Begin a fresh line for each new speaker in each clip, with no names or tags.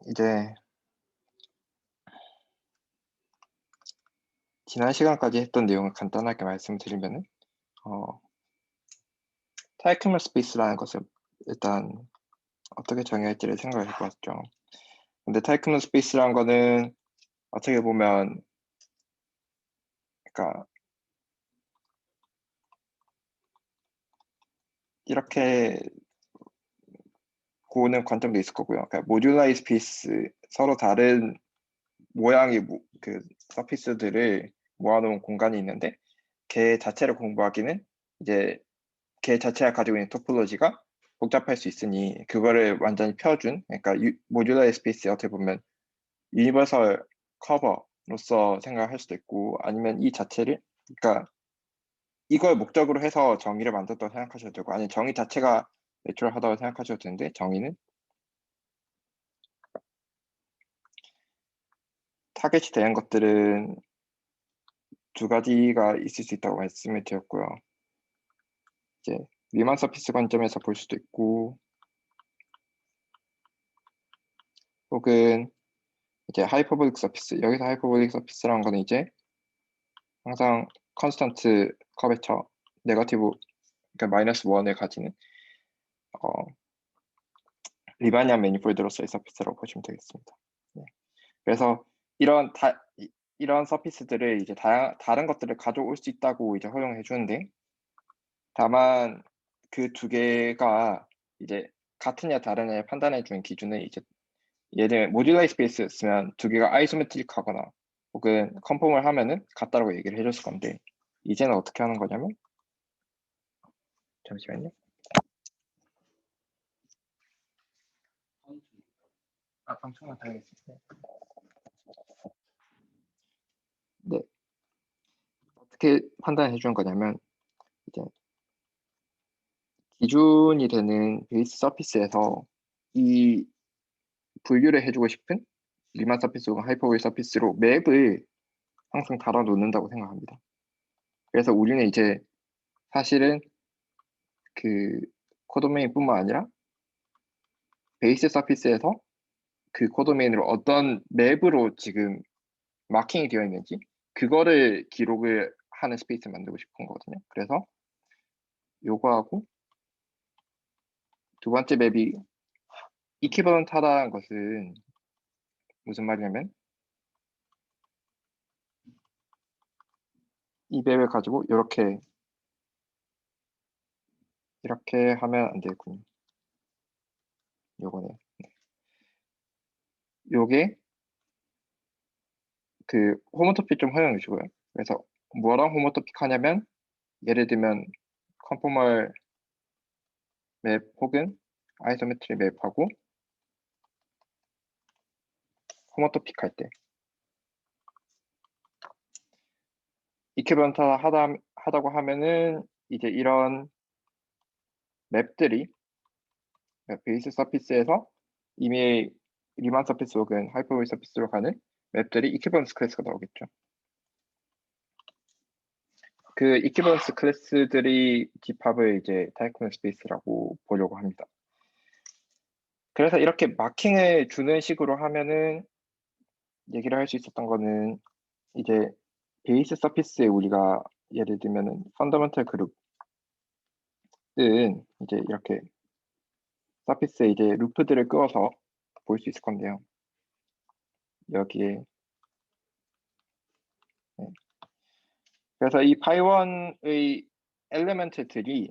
이제 지난 시간까지 했던 내용을 간단하게 말씀드리면은 타이크널 스페이스라는 것을 일단 어떻게 정의해야 할지를 생각을 해보았죠. 근데 타이크널 스페이스라는 거는 어떻게 보면 그러니까 이렇게 보는 관점도 있을 거고요. 그러니까 모듈라이 스페이스, 서로 다른 모양의 그 서피스들을 모아놓은 공간이 있는데 걔 자체를 공부하기는 이제 걔 자체가 가지고 있는 토폴로지가 복잡할 수 있으니 그거를 완전히 펴준, 그러니까 모듈라이 스페이스 어떻게 보면 유니버설 커버로서 생각할 수도 있고, 아니면 이 자체를, 그러니까 이걸 목적으로 해서 정의를 만들었다고 생각하셔도 되고, 아니면 정의 자체가 내추럴하다고 생각하셔도 되는데, 정의는 타겟이 되는 것들은 두 가지가 있을 수 있다고 말씀을 드렸고요. 이제 리만 서피스 관점에서 볼 수도 있고, 혹은 이제 하이퍼볼릭 서피스, 여기서 하이퍼볼릭 서피스라는 거는 이제 항상 컨스턴트 커베처 네거티브, 그러니까 마이너스 1을 가지는 리바니안 매니폴드로서의 서피스라고 보시면 되겠습니다. 네. 그래서 이런 서피스들을 이제 다른 것들을 가져올 수 있다고 이제 허용해 주는데, 다만 그 두 개가 이제 같으냐 다르냐 판단해 주는 기준은 이제 얘를 모듈라이 스페이스 쓰면 두 개가 아이소메트릭하거나 혹은 컨폼을 하면은 같다라고 얘기를 해줬을 건데, 이제는 어떻게 하는 거냐면, 잠시만요. 방청만 다니겠습니다. 네. 어떻게 판단해 주는 거냐면, 이제 기준이 되는 베이스 서피스에서 이 분류를 해주고 싶은 리만 서피스 혹은 하이퍼볼 서피스로 맵을 항상 달아 놓는다고 생각합니다. 그래서 우리는 이제 사실은 그 코도메인뿐만 아니라 베이스 서피스에서 그 코도메인으로 어떤 맵으로 지금 마킹이 되어 있는지 그거를 기록을 하는 스페이스 만들고 싶은 거거든요. 그래서 요거하고 두 번째 맵이 이퀴버런트하다는 것은 무슨 말이냐면, 이 맵을 가지고 이렇게 하면 안 되겠군요. 요거네요. 요게 그 호모토픽 좀 허용해 주고요. 그래서 뭐랑 호모토픽 하냐면, 예를 들면 컨포멀 맵 혹은 아이소메트리 맵하고 호모토픽 할 때 이퀴버런트 하다고 하면은 이제 이런 맵들이 베이스 서피스에서 이미 리만 서피스 혹은 하이퍼볼 서피스로 가는 맵들이 이퀴버런스 클래스가 나오겠죠. 그 이퀴버런스 클래스들이 집합을 이제 타이코널 스페이스라고 보려고 합니다. 그래서 이렇게 마킹을 주는 식으로 하면은 얘기를 할 수 있었던 거는, 이제 베이스 서피스에 우리가 예를 들면은 펀더멘털 그룹은 이제 이렇게 서피스에 이제 루프들을 끄어서 볼 수 있을 건데요. 여기에 네. 그래서 이 파이원의 엘리멘트들이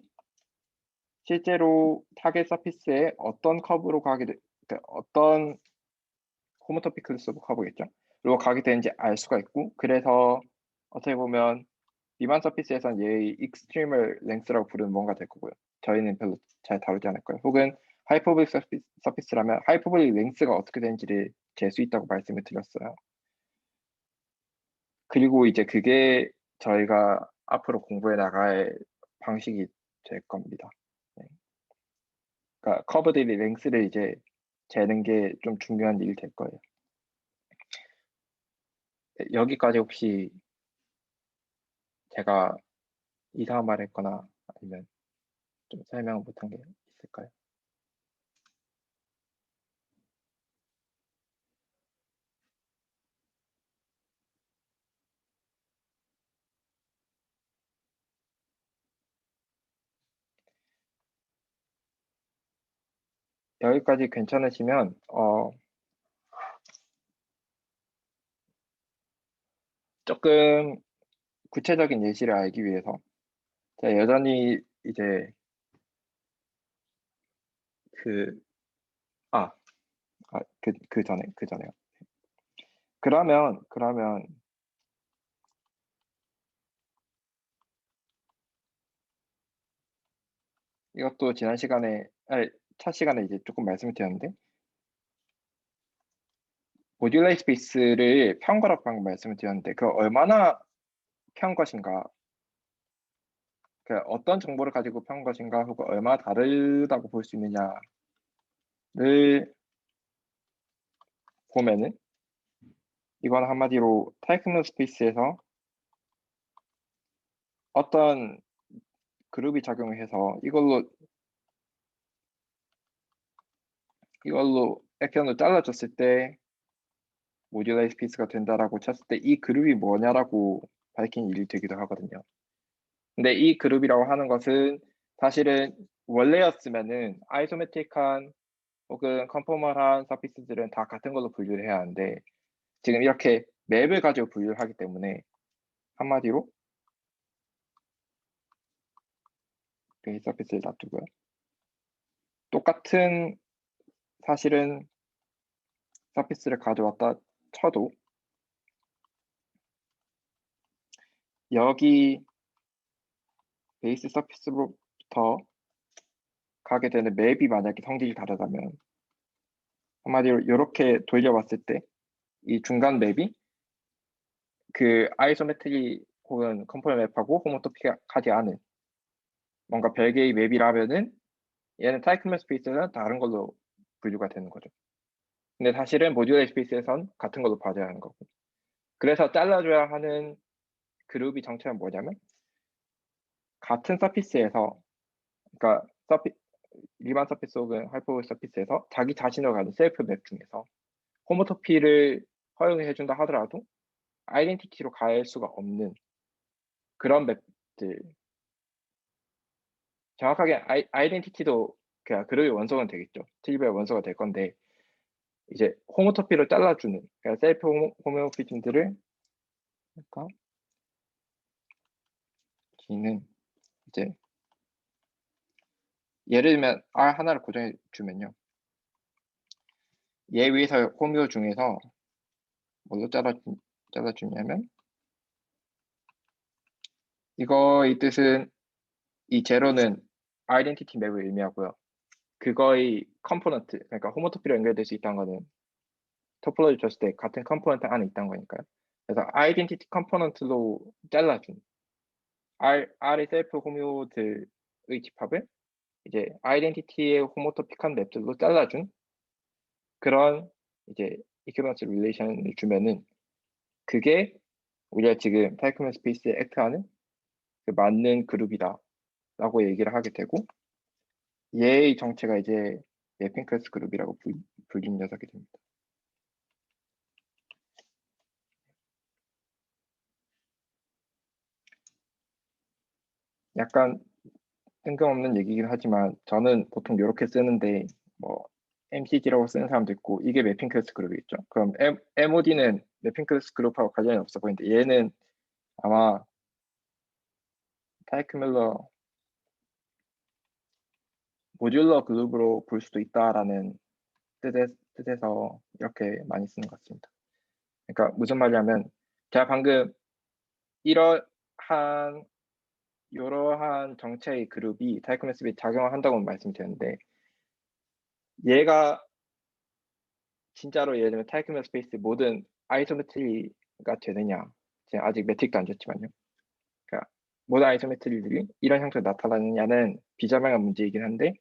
실제로 타겟 서피스에 어떤 커브로 그러니까 어떤 호모토픽 클래스로 커브겠죠. 로 가게 되는지 알 수가 있고, 그래서 어떻게 보면 리만 서피스에서는 얘의 익스트리멀 랭스라고 부르는 뭔가 될 거고요. 저희는 별로 잘 다루지 않을 거예요. 혹은 하이퍼볼릭 서피스라면 하이퍼볼릭 랭스가 어떻게 되는지를 잴 수 있다고 말씀을 드렸어요. 그리고 이제 그게 저희가 앞으로 공부해 나갈 방식이 될 겁니다. 네. 그러니까 커브 대비 랭스를 이제 재는 게 좀 중요한 일이 될 거예요. 네, 여기까지 혹시 제가 이상한 말 했거나 아니면 좀 설명 못한 게 있을까요? 여기까지 괜찮으시면 조금 구체적인 예시를 알기 위해서 제가 여전히 이제 그 전에요. 그러면 이것도 지난 시간에 첫 시간에 이제 조금 말씀을 드렸는데 모듈러 스페이스를 편 거라고 방금 말씀을 드렸는데 그 얼마나 편 것인가, 그 어떤 정보를 가지고 편 것인가 혹은 얼마나 다르다고 볼 수 있느냐를 보면은 이건 한마디로 타이크노 스페이스에서 어떤 그룹이 작용을 해서 이걸로 액션을 잘라줬을 때 모듈러 스페이스가 된다라고 쳤을 때 이 그룹이 뭐냐라고 밝힌 일이 되기도 하거든요. 근데 이 그룹이라고 하는 것은 사실은 원래였으면은 아이소메트릭한 혹은 컨포멀한 서피스들은 다 같은 걸로 분류를 해야 하는데 지금 이렇게 맵을 가지고 분류를 하기 때문에 한마디로 베이스 서피스를 놔두고요. 똑같은 사실은 서피스를 가져왔다 쳐도 여기 베이스 서피스로부터 가게 되는 맵이 만약에 성질이 다르다면 한마디로 이렇게 돌려봤을 때 이 중간 맵이 그 아이소메트리 혹은 컴포넌트 맵하고 호모토픽하지 않은 뭔가 별개의 맵이라면은 얘는 타이크맨 스페이스는 다른 걸로 분류가 되는 거죠. 근데 사실은 모듈러 스페이스에선 같은 걸로 봐줘야 하는 거고. 그래서 잘라줘야 하는 그룹이 정체는 뭐냐면 같은 서피스에서, 그러니까 일반 서피스 혹은 하이퍼볼 서피스에서 자기 자신을 가진 셀프 맵 중에서 호모토피를 허용해 준다 하더라도 아이덴티티로 갈 수가 없는 그런 맵들. 정확하게 아이덴티티도 그냥 그룹의 원소는 되겠죠. 트리비의 원소가 될 건데 이제 호모토피를 잘라주는, 그러니까 셀프 호모모피즘들을 그러니까 기는 이제 예를 들면 R 하나를 고정해 주면요. 얘 위에서 호미오 중에서 뭘로 잘라주냐면 이거의 뜻은 이 제로는 아이덴티티 맵을 의미하고요. 그거의 컴포넌트, 그러니까 호모토피로 연결될 수 있다는 거는 토폴로지 줬을 때 같은 컴포넌트 안에 있다는 거니까요. 그래서 아이덴티티 컴포넌트로 잘라준 R의 셀프 호미오들의 집합을 이제 아이덴티티의 호모토픽한 맵들로 잘라준 그런 이제 이큐번스 릴레이션을 주면은 그게 우리가 지금 타이크맨 스페이스에 액트하는 그 맞는 그룹이다 라고 얘기를 하게 되고 얘의 정체가 이제 맵핑 클래스 그룹이라고 불리는 녀석이 됩니다. 약간 뜬금없는 얘기긴 하지만 저는 보통 이렇게 쓰는데 뭐 MCG라고 쓰는 사람도 있고 이게 맵핑 클래스 그룹이겠죠. 그럼 MOD는 맵핑 클래스 그룹하고 관련이 없어 보이는데 얘는 아마 타이크밀러 모듈러 그룹으로 볼 수도 있다라는 뜻에서 이렇게 많이 쓰는 것 같습니다. 그러니까 무슨 말이냐면 제가 방금 이러한 정체의 그룹이 타이크메스에 작용을 한다고 말씀드렸는데 얘가 진짜로 예를 들면 타이크맨 스페이스 모든 아이소메트리가 되느냐, 제가 아직 매트릭도 안 줬지만요. 그러니까 모든 아이소메트리들이 이런 형태로 나타나느냐는 비자명한 문제이긴 한데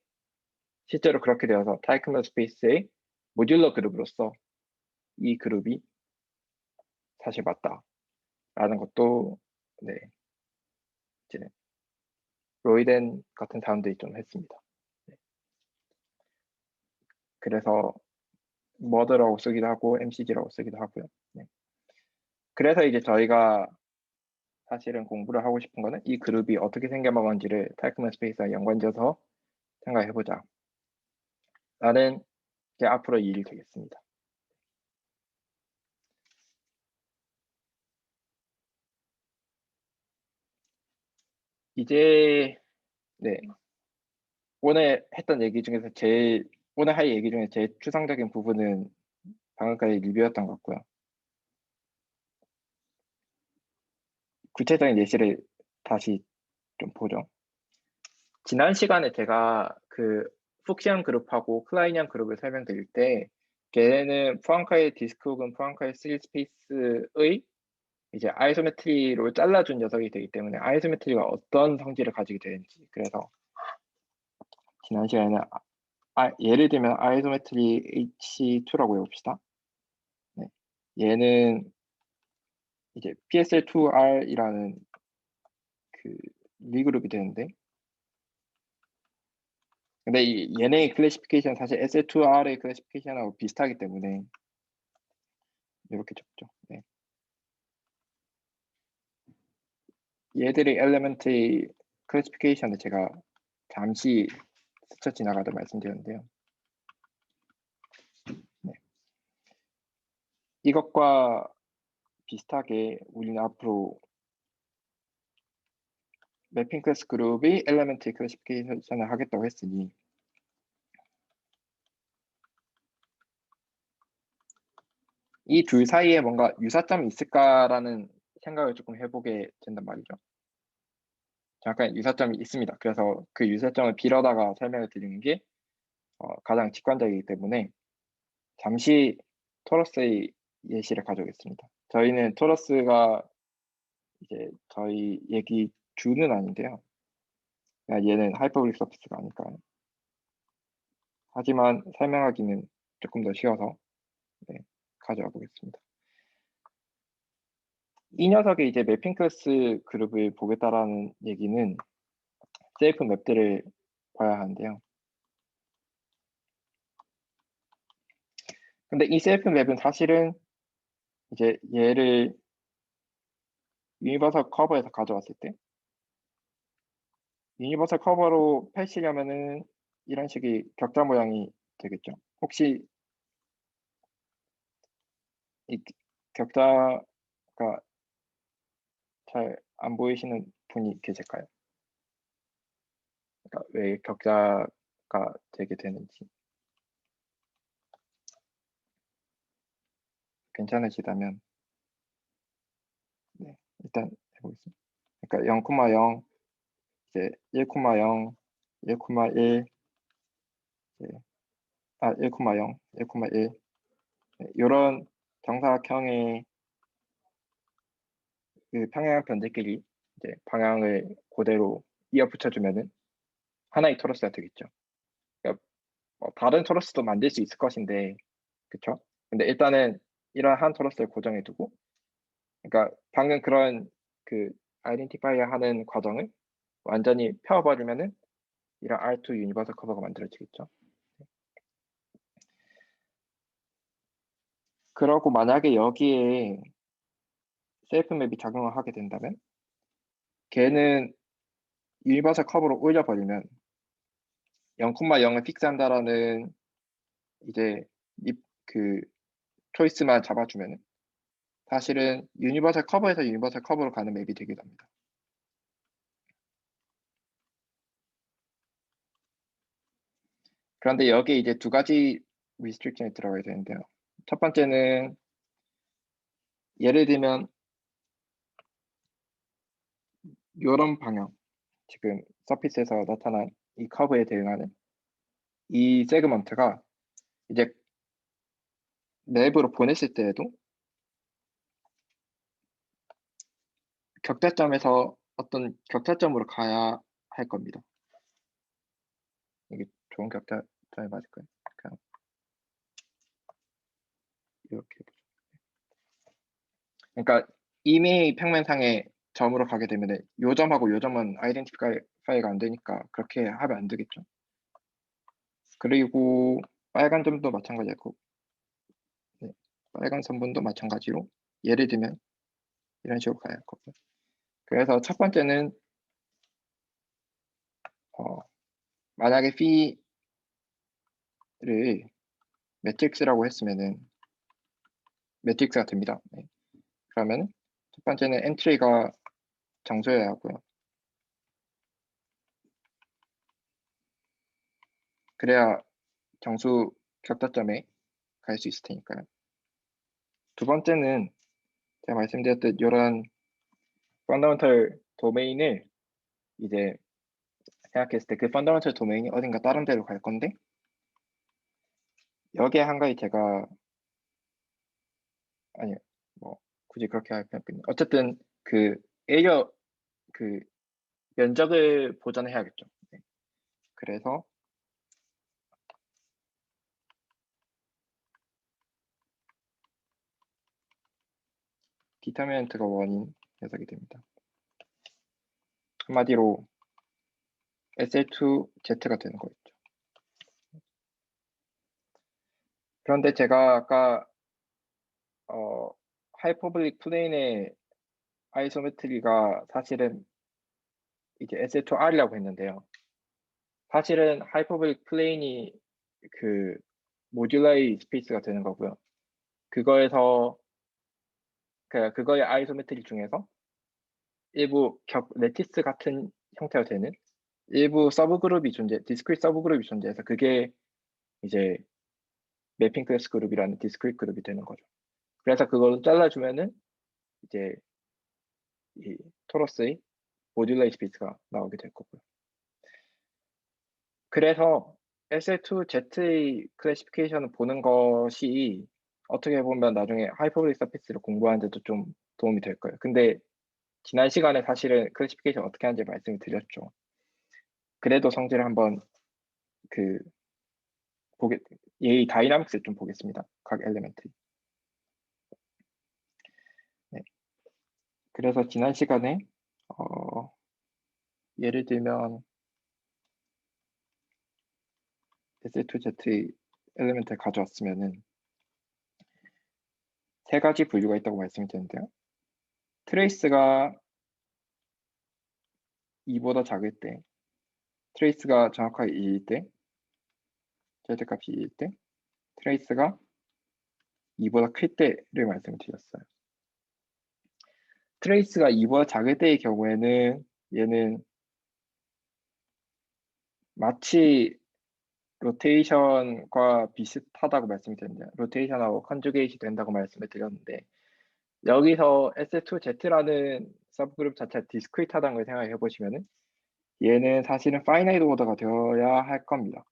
실제로 그렇게 되어서 타이크맨 스페이스의 모듈러 그룹으로서 이 그룹이 사실 맞다라는 것도 네, 이제 로이덴 같은 사람들이 좀 했습니다. 네. 그래서 머더라고 쓰기도 하고 MCG라고 쓰기도 하고요. 네. 그래서 이제 저희가 사실은 공부를 하고 싶은 거는 이 그룹이 어떻게 생겨먹은지를 타이크맨 스페이스와 연관지어서 생각해보자. 라는 게 앞으로 이 일이 되겠습니다. 이제 네, 오늘 했던 얘기 중에서 오늘 할 얘기 중에 제일 추상적인 부분은 방금까지 리뷰였던 것 같고요. 구체적인 예시를 다시 좀 보죠. 지난 시간에 제가 그 푹시안 그룹하고 클라이니안 그룹을 설명드릴 때 걔네는 프랑카이 디스크 혹은 프랑카이 3 스페이스의 이제 아이소메트리로 잘라준 녀석이 되기 때문에 아이소메트리가 어떤 성질을 가지게 되는지, 그래서 지난 시간에는 예를 들면 아이소메트리 H2라고 해봅시다. 네. 얘는 이제 PSL2R이라는 그 리그룹이 되는데, 근데 얘네의 클래시피케이션 사실 SL2R의 클래시피케이션하고 비슷하기 때문에 이렇게 적죠. 네. 얘들의 엘리멘트의 클래시피케이션을 제가 잠시 스쳐 지나가다 말씀드렸는데요. 네. 이것과 비슷하게 우리는 앞으로 매핑 클래스 그룹이 엘리멘트 클래시피케이션을 하겠다고 했으니 이 둘 사이에 뭔가 유사점이 있을까라는 생각을 조금 해보게 된단 말이죠. 잠깐 유사점이 있습니다. 그래서 그 유사점을 빌어다가 설명을 드리는 게 가장 직관적이기 때문에 잠시 토러스의 예시를 가져오겠습니다. 저희는 토러스가 이제 저희 얘기 주는 아닌데요. 얘는 하이퍼블릭 서피스가 아닐까요? 하지만 설명하기는 조금 더 쉬워서 네, 가져와 보겠습니다. 이 녀석의 이제 매핑 클래스 그룹을 보겠다라는 얘기는 셀프 맵들을 봐야 하는데요. 근데 이 셀프 맵은 사실은 이제 얘를 유니버설 커버에서 가져왔을 때 유니버설 커버로 펼치려면은 이런 식의 격자 모양이 되겠죠. 혹시 이 격자가 잘 안 보이시는 분이 계실까요? 그러니까 왜 격자가 되게 되는지 괜찮으시다면 네, 일단 해보겠습니다. 그러니까 0,0 이제 1,0 1,1 1,0 1,1 이런 정사각형의 그 평행 변들끼리 이제 방향을 그대로 이어 붙여주면은 하나의 토러스가 되겠죠. 그러니까 다른 토러스도 만들 수 있을 것인데, 그쵸? 근데 일단은 이런 한 토러스를 고정해 두고, 그러니까 방금 그런 그 아이덴티파이어 하는 과정을 완전히 펴버리면은 이런 R2 유니버설 커버가 만들어지겠죠. 그러고 만약에 여기에 셀프 맵이 작용을 하게 된다면 걔는 유니버설 커버로 올려버리면 0,0을 픽스한다라는 이제 그 초이스만 잡아주면 사실은 유니버설 커버에서 유니버설 커버로 가는 맵이 되기도 합니다. 그런데 여기에 이제 두 가지 리스트릭션이 들어가야 되는데요. 첫 번째는 예를 들면 이런 방향, 지금 서피스에서 나타난 이 커브에 대응하는 이 세그먼트가 이제 맵으로 보냈을 때에도 격자점에서 어떤 격자점으로 가야 할 겁니다. 이게 좋은 격자점이 맞을까요? 그냥 이렇게 해보죠. 그러니까 이미 평면상에 점으로 가게 되면 요 점하고 요 점은 아이덴티파이가 안 되니까 그렇게 하면 안 되겠죠. 그리고 빨간 점도 마찬가지고 네, 빨간 선분도 마찬가지로 예를 들면 이런 식으로 가야 할 거고요. 그래서 첫 번째는 만약에 매트릭스라고 했으면은 매트릭스가 됩니다. 네. 그러면 첫 번째는 엔트리가 정수여야 하고요. 그래야 정수 격자점에 갈 수 있을 테니까요. 두 번째는 제가 말씀드렸듯 이런 펀더멘털 도메인을 이제 생각했을 때 그 펀더멘털 도메인이 어딘가 다른 데로 갈 건데 여기에 한 가지 제가 아니요 뭐 굳이 그렇게 할 필요 없겠네요. 어쨌든 그 에리어 그 면적을 보전해야겠죠. 네. 그래서 디터미넌트가 원인 녀석이 됩니다. 한마디로 SL2Z가 되는 거겠죠. 그런데 제가 아까 하이퍼블릭 플레인의 아이소메트리가 사실은 이제 SL2R이라고 했는데요. 사실은 하이퍼블릭 플레인이 그 모듈라이 스페이스가 되는 거고요. 그거에서 그거의 아이소메트리 중에서 일부 레티스 같은 형태가 되는 일부 서브 그룹이 디스크릿 서브 그룹이 존재해서 그게 이제 매핑 클래스 그룹이라는 디스크릿 그룹이 되는 거죠. 그래서 그걸 잘라주면은 이제 이 토러스의 모듈라이 스페이스가 나오게 될 거고요. 그래서 SL2Z의 클래시피케이션을 보는 것이 어떻게 보면 나중에 하이퍼블릭 서피스를 공부하는 데도 좀 도움이 될 거예요. 근데 지난 시간에 사실은 클래시피케이션 어떻게 하는지 말씀을 드렸죠. 그래도 성질을 한번 얘의 다이나믹스를 좀 보겠습니다. 각 엘리멘트. 네. 그래서 지난 시간에 예를 들면 S2Z의 엘리멘트를 가져왔으면은 세 가지 분류가 있다고 말씀을 드렸는데요. 트레이스가 2보다 작을 때, 트레이스가 정확하게 2일 때, Z값이 2일 때, 트레이스가 2보다 클 때를 말씀을 드렸어요. 트레이스가 2보다 작을 때의 경우에는 얘는 마치 로테이션과 비슷하다고 말씀을 드렸는데 로테이션하고 컨주게이트 된다고 말씀을 드렸는데 여기서 S2Z라는 서브그룹 자체가 디스크리트하다는 걸 생각해 보시면은 얘는 사실은 파이나이트 오더가 되어야 할 겁니다.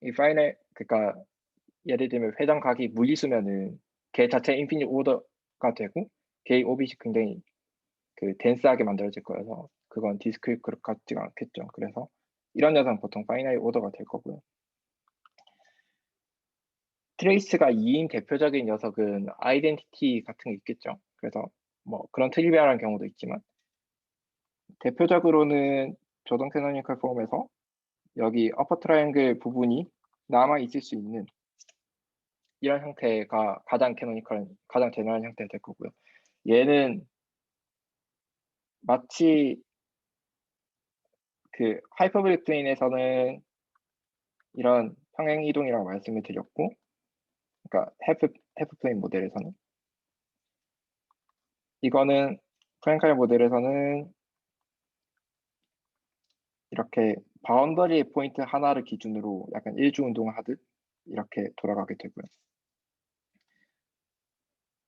이 파이나이트 그러니까 예를 들면 회전각이 무리수면은 걔 자체 인피니트 오더가 되고 걔의 오빗이 굉장히 덴스하게 만들어질 거여서 그건 디스크리트 그룹 같지가 않겠죠. 그래서 이런 녀석은 보통 파이나이트 오더가 될 거고요. 트레이스가 2인 대표적인 녀석은 아이덴티티 같은 게 있겠죠. 그래서 뭐 그런 트리비얼한 경우도 있지만 대표적으로는 조던 캐노니컬 폼에서 여기 어퍼 트라이앵글 부분이 남아 있을 수 있는 이런 형태가 가장 제너럴한 형태가 될 거고요. 얘는 마치 하이퍼블릭 플레인에서는 이런 평행 이동이라고 말씀을 드렸고, 그러니까 해프 플레인 모델에서는 이거는 프랭카이 모델에서는 이렇게 바운더리 포인트 하나를 기준으로 약간 일주 운동을 하듯 이렇게 돌아가게 되고요.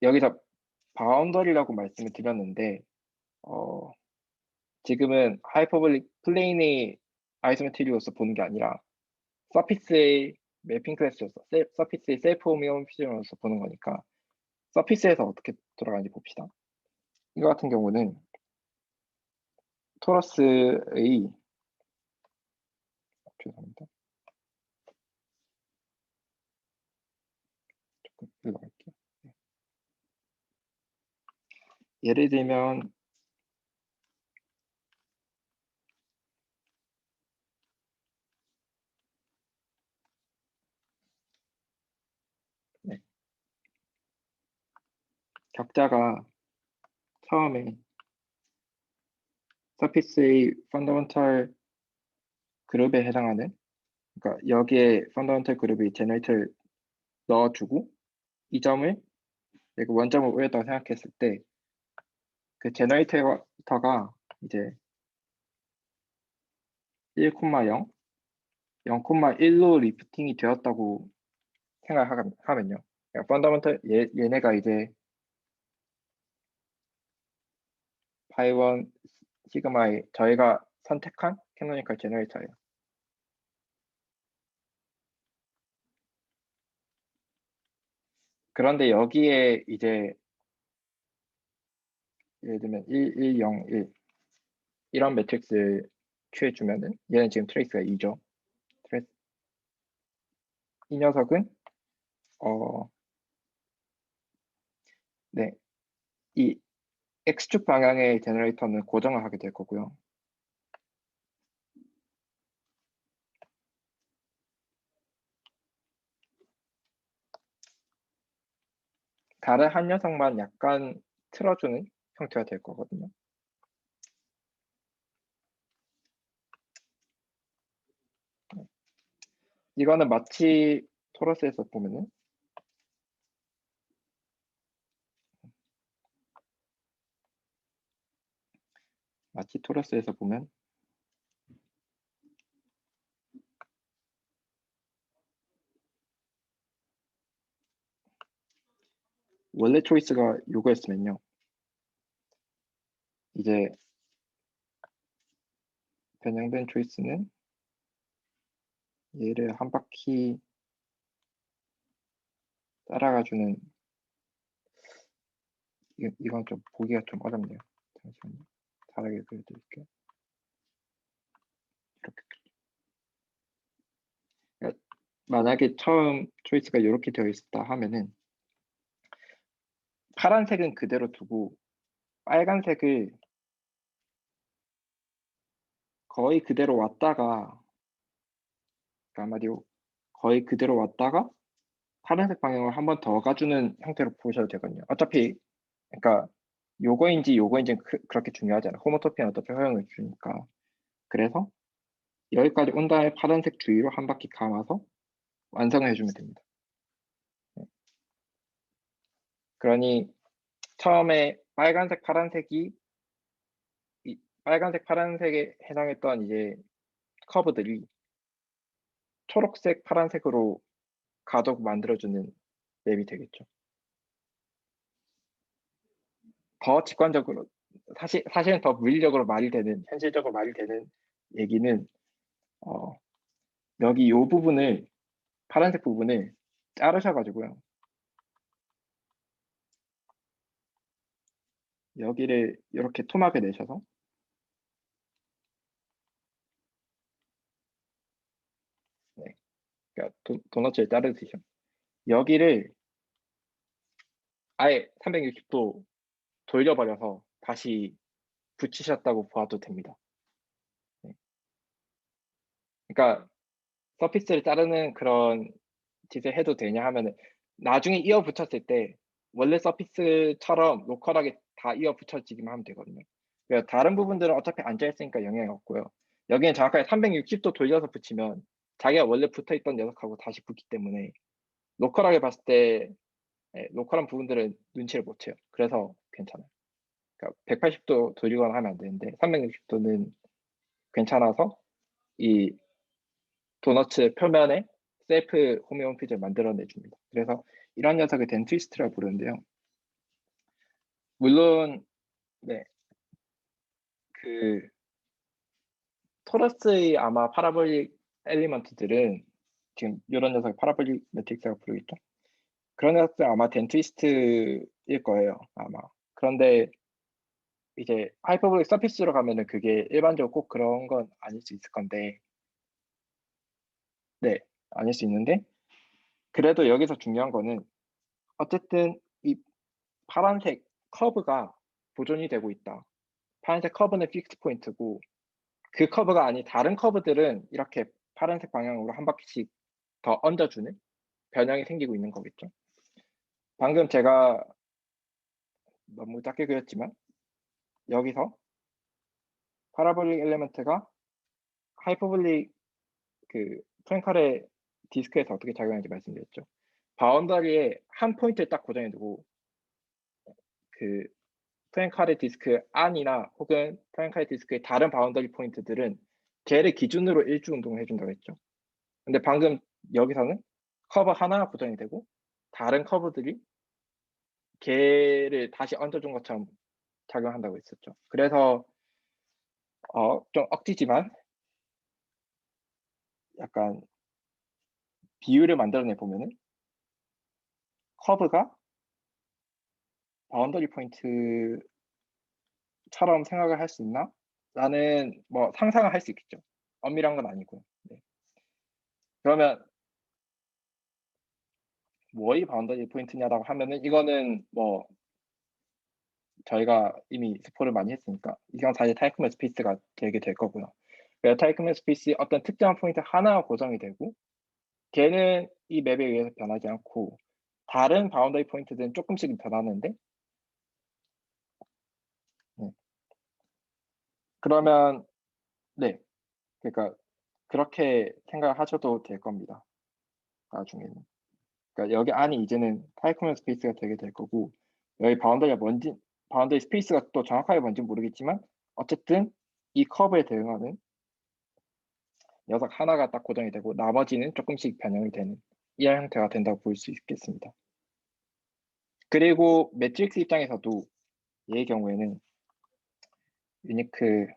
여기서 바운더리라고 말씀을 드렸는데 지금은 하이퍼블릭 플레인의 아이소메트리로서 보는 게 아니라 서피스의 매핑 클래스로서 서피스의 셀프 오미오피즘으로서 보는 거니까 서피스에서 어떻게 돌아가는지 봅시다. 이거 같은 경우는 토러스의 죄송합니다. 조금 읽어갈게요. 예를 들면 네. 격자가 처음에 서피스의 펀더멘털 그룹에 해당하는, 그러니까 여기에 펀더멘털 그룹이 제너레이터를 넣어주고 이 점을 내가 원점을 올렸다고 생각했을 때 그 제너레이터가 이제 1,0, 0,1로 리프팅이 되었다고 생각하면요. 그러니까 펀더멘털 얘네가 이제 파이원 시그마의 저희가 선택한 캐노니컬 제너레이터예요. 그런데 여기에 이제 예를 들면 1, 1, 0, 1 이런 매트릭스를 취해주면은 얘는 지금 트레이스가 2죠. 이 녀석은 네, 이 X축 방향의 제너레이터는 고정을 하게 될 거고요. 다른 한 녀석만 약간 틀어주는 형태가 될 거거든요. 이거는 마치 토러스에서 보면은 원래 초이스가 요거였으면요. 이제 변형된 초이스는 얘를 한 바퀴 따라가주는, 이건 좀 보기가 좀 어렵네요. 잠시만요. 다르게 그려드릴게요. 이렇게. 그러니까 만약에 처음 초이스가 이렇게 되어 있었다 하면은 파란색은 그대로 두고 빨간색을 거의 그대로 왔다가, 그러니까 한마디로 거의 그대로 왔다가 파란색 방향을 한 번 더 가주는 형태로 보셔도 되거든요. 어차피 그러니까 요거인지는 그렇게 중요하지 않아요. 호모토피는 어차피 허용을 주니까. 그래서 여기까지 온 다음에 파란색 주위로 한 바퀴 감아서 완성을 해주면 됩니다. 그러니 처음에 빨간색, 파란색에 해당했던 이제 커브들이 초록색, 파란색으로 가속 만들어주는 맵이 되겠죠. 더 직관적으로, 사실은 더 물리적으로 말이 되는, 현실적으로 말이 되는 얘기는 여기 요 부분을, 파란색 부분을 자르셔가지고요. 여기를 이렇게 토막을 내셔서 네, 그러니까 도너츠를 자르듯이요. 여기를 아예 360도 돌려버려서 다시 붙이셨다고 봐도 됩니다. 네. 그러니까 서피스를 자르는 그런 짓을 해도 되냐 하면은 나중에 이어 붙였을 때 원래 서피스처럼 로컬하게 다 이어 붙여지기만 하면 되거든요. 그러니까 다른 부분들은 어차피 앉아있으니까 영향이 없고요. 여기는 정확하게 360도 돌려서 붙이면 자기가 원래 붙어있던 녀석하고 다시 붙기 때문에 로컬하게 봤을 때 로컬한 부분들은 눈치를 못 채요. 그래서 괜찮아요. 그러니까 180도 돌리거나 하면 안 되는데 360도는 괜찮아서 이 도너츠 표면에 셀프 홈용피즈를 만들어내 줍니다. 그래서 이런 녀석을 덴 트위스트라고 부르는데요. 물론 네, 그 토러스의 아마 파라볼릭 엘리먼트들은 지금 이런 녀석을 파라볼릭 매트릭스라고 부르겠죠. 그런 녀석들 아마 덴 트위스트일 거예요. 아마. 그런데 이제 하이퍼볼릭 서피스로 가면은 그게 일반적으로 꼭 그런 건 아닐 수 있을 건데, 네, 아닐 수 있는데, 그래도 여기서 중요한 거는 어쨌든 이 파란색 커브가 보존이 되고 있다. 파란색 커브는 픽스 포인트고 그 커브가 아닌 다른 커브들은 이렇게 파란색 방향으로 한 바퀴씩 더 얹어주는 변형이 생기고 있는 거겠죠. 방금 제가 너무 작게 그렸지만 여기서 파라볼릭 엘리먼트가 하이퍼볼릭 그 프랭칼의 디스크에서 어떻게 작용하는지 말씀드렸죠. 바운더리에 한 포인트를 딱 고정해 두고 그 프랭칼의 디스크 안이나 혹은 프랭칼의 디스크의 다른 바운더리 포인트들은 걔를 기준으로 일주 운동을 해준다고 했죠. 근데 방금 여기서는 커브 하나가 고정이 되고 다른 커브들이 걔를 다시 얹어준 것처럼 작용한다고 했었죠. 그래서 좀 억지지만 약간 비율을 만들어내 보면은 커브가 바운더리 포인트처럼 생각을 할 수 있나? 라는 뭐 상상을 할 수 있겠죠. 엄밀한 건 아니고요. 네. 그러면 뭐의 바운더리 포인트냐라고 하면은 이거는 뭐 저희가 이미 스포를 많이 했으니까 이건 사실 타이크맨 스페이스가 되게 될 거고요. 그래서 타이크맨 스페이스 어떤 특정한 포인트 하나가 고정이 되고 걔는 이 맵에 의해서 변하지 않고 다른 바운더리 포인트들은 조금씩 변하는데 그러면 네, 그러니까 그렇게 생각하셔도 될 겁니다. 나중에는. 그러니까 여기 안이 이제는 타이커맨 스페이스가 되게 될 거고 여기 바운더리가 뭔지 바운더리 스페이스가 또 정확하게 뭔지 모르겠지만 어쨌든 이 커브에 대응하는 녀석 하나가 딱 고정이 되고 나머지는 조금씩 변형이 되는 이런 형태가 된다고 볼 수 있겠습니다. 그리고 매트릭스 입장에서도 얘의 경우에는 유니크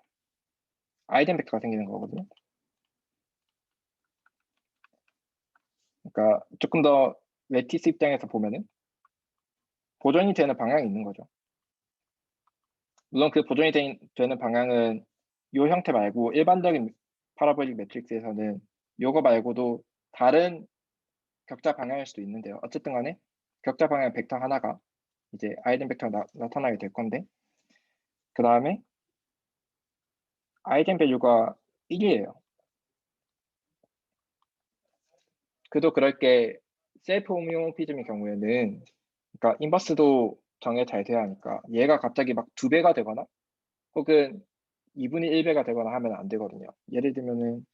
아이덴 벡터가 생기는 거거든요. 그러니까 조금 더 레티스 입장에서 보면은 보존이 되는 방향이 있는 거죠. 물론 그 보존이 되는 방향은 이 형태 말고 일반적인 파라볼릭 매트릭스에서는 요거 말고도 다른 격자 방향일 수도 있는데요. 어쨌든 간에 격자 방향 벡터 하나가 이제 아이덴 벡터가 나타나게 될 건데 그 다음에 아이덴 밸류가 1이에요. 그도 그럴 게 셀프 호미오피즘의 경우에는 그러니까 인버스도 정해 잘 돼야 하니까 얘가 갑자기 막 2배가 되거나 혹은 2분의 1배가 되거나 하면 안 되거든요. 예를 들면은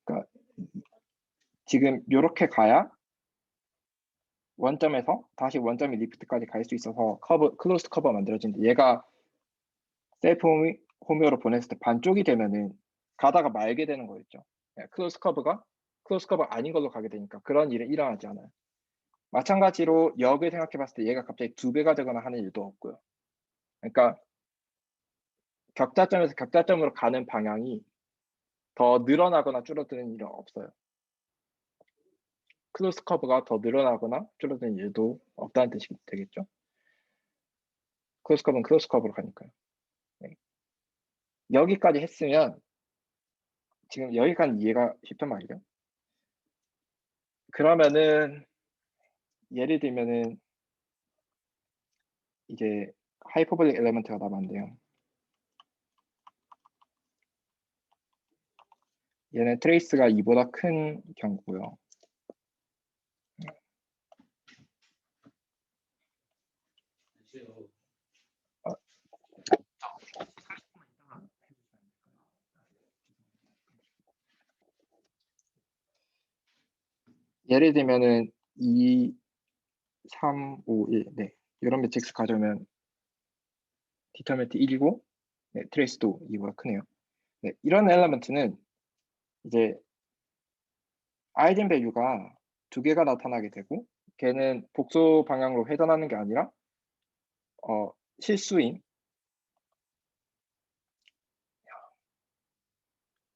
그러니까 지금 이렇게 가야 원점에서 다시 원점이 리프트까지 갈 수 있어서 클로스드 커버가 만들어지는데 얘가 셀프 호미오로 보냈을 때 반쪽이 되면은 가다가 말게 되는 거였죠. 클로스 커버 아닌 걸로 가게 되니까 그런 일은 일어나지 않아요. 마찬가지로 역을 생각해 봤을 때 얘가 갑자기 2배가 되거나 하는 일도 없고요. 그러니까 격자점에서 격자점으로 가는 방향이 더 늘어나거나 줄어드는 일은 없어요. 클로스 커브가 더 늘어나거나 줄어드는 일도 없다는 뜻이 되겠죠. 클로스 커브는 클로스 커브로 가니까요. 네. 여기까지 했으면 지금 여기까지 이해가 쉽단 말이죠. 그러면은 예를 들면은 이제 하이퍼볼릭 엘리먼트가 남았는데요. 얘는 트레이스가 2보다 큰 경우고요. 예를 들면은 2, 3, 5, 1, 네. 이런 매트릭스 가져오면 디터미넌트 1이고 네, 트레이스도 2보다 크네요. 네, 이런 엘리먼트는 이제 아이덴 밸류가 2개가 나타나게 되고 걔는 복소 방향으로 회전하는 게 아니라 실수인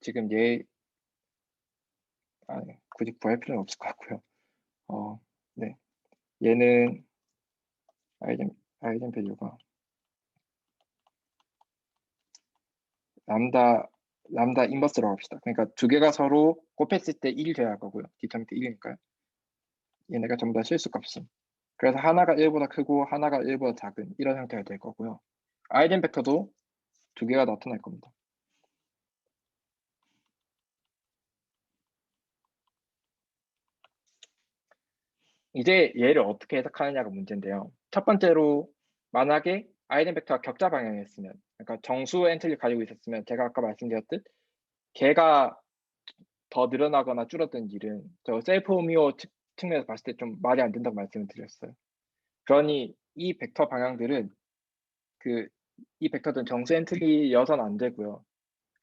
지금 굳이 구할 필요는 없을 것 같고요. 네, 얘는 아이덴 밸류가 람다 인버스라고 합시다. 그러니까 2개가 서로 곱했을 때 1이 돼야 할 거고요. 디터미넌트 1이니까요. 얘네가 전부 다 실수값임. 그래서 하나가 1보다 크고 하나가 1보다 작은 이런 형태가 될 거고요. 아이덴 벡터도 2개가 나타날 겁니다. 이제 얘를 어떻게 해석하느냐가 문제인데요. 첫 번째로 만약에 아이덴 벡터가 격자 방향이었으면 그러니까 정수 엔트리를 가지고 있었으면 제가 아까 말씀드렸듯 걔가 더 늘어나거나 줄어든 일은 저 셀프 호미오 측면에서 봤을 때 좀 말이 안 된다고 말씀을 드렸어요. 그러니 이 벡터 방향들은 이 벡터들은 정수 엔트리여서는 안 되고요.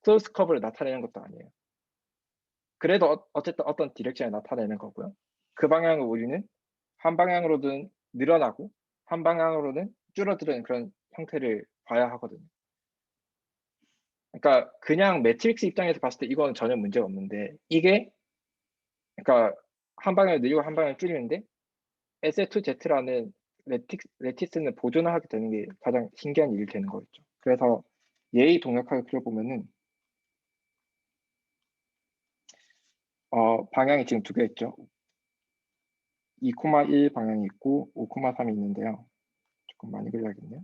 클로즈 커브를 나타내는 것도 아니에요. 그래도 어쨌든 어떤 디렉션에 나타내는 거고요. 그 방향을 우리는 한 방향으로는 늘어나고 한 방향으로는 줄어드는 그런 형태를 봐야 하거든요. 그러니까 그냥 매트릭스 입장에서 봤을 때 이건 전혀 문제가 없는데 이게 그러니까 한 방향을 늘리고 한 방향을 줄이는데 SF2Z라는 레티스는 보존을 하게 되는 게 가장 신기한 일이 되는 거겠죠. 그래서 예의 동역학을 그려보면은 방향이 지금 두 개 있죠. 2,1 방향이 있고 5,3이 있는데요. 조금 많이 그려야겠네요.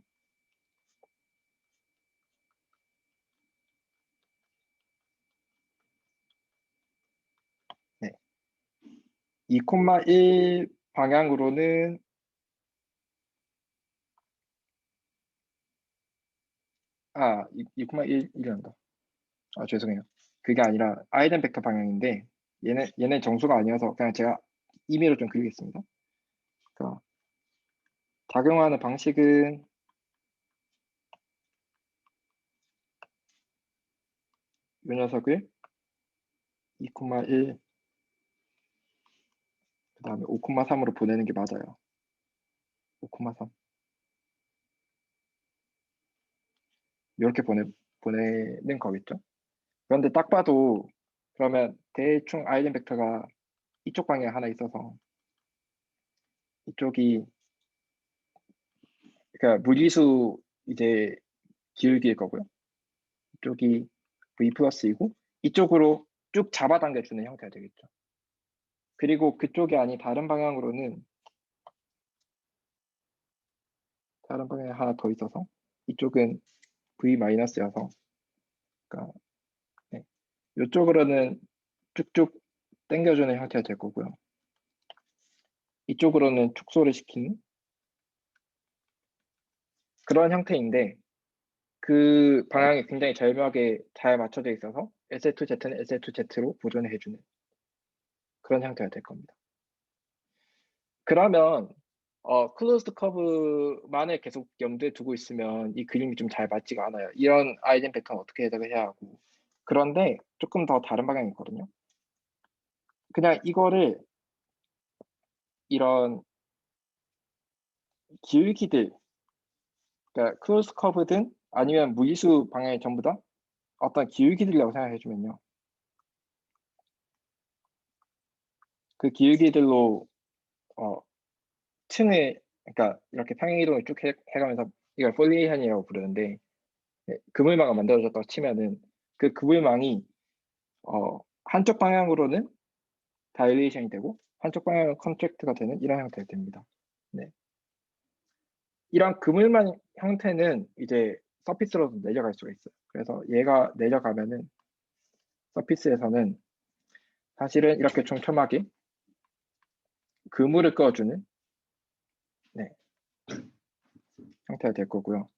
네. 2,1 방향으로는 2,1이란다. 죄송해요. 그게 아니라 아이덴 벡터 방향인데 얘네 정수가 아니어서 그냥 제가 임의로 좀 그리겠습니다. 그러니까 작용하는 방식은 이 녀석을 2,1 그 다음에 5,3으로 보내는 게 맞아요. 5,3 이렇게 보내는 거겠죠. 그런데 딱 봐도 그러면 대충 아이덴 벡터가 이쪽 방향에 하나 있어서 이쪽이 그러니까 무리수 이제 기울기일 거고요. 이쪽이 V 플러스이고 이쪽으로 쭉 잡아당겨주는 형태가 되겠죠. 그리고 그쪽이 아닌 다른 방향으로는 다른 방향에 하나 더 있어서 이쪽은 V 마이너스여서 그러니까 네. 이쪽으로는 쭉쭉 당겨주는 형태가 될 거고요. 이쪽으로는 축소를 시키는 그런 형태인데 그 방향이 굉장히 절묘하게 잘 맞춰져 있어서 SF2Z는 SF2Z로 보존해주는 그런 형태가 될 겁니다. 그러면 클로즈드 커브만을 계속 염두에 두고 있으면 이 그림이 좀 잘 맞지가 않아요. 이런 아이덴 벡터는 어떻게 해석을 해야 하고 그런데 조금 더 다른 방향이 있거든요. 그냥 이거를 이런 기울기들 그러니까 클로즈 커브든 아니면 무리수 방향이 전부 다 어떤 기울기들이라고 생각해주면요. 그 기울기들로 층을 그러니까 이렇게 평행이동을 쭉 해가면서 이걸 폴리에이션이라고 부르는데 그물망을 만들어졌다고 치면은 그 그물망이 한쪽 방향으로는 다일레이션이 되고 한쪽 방향은 컨트랙트가 되는 이런 형태가 됩니다. 네. 이런 그물망 형태는 이제 서피스로도 내려갈 수가 있어요. 그래서 얘가 내려가면은 서피스에서는 사실은 이렇게 촘촘하게 그물을 그어주는 네, 형태가 될 거고요.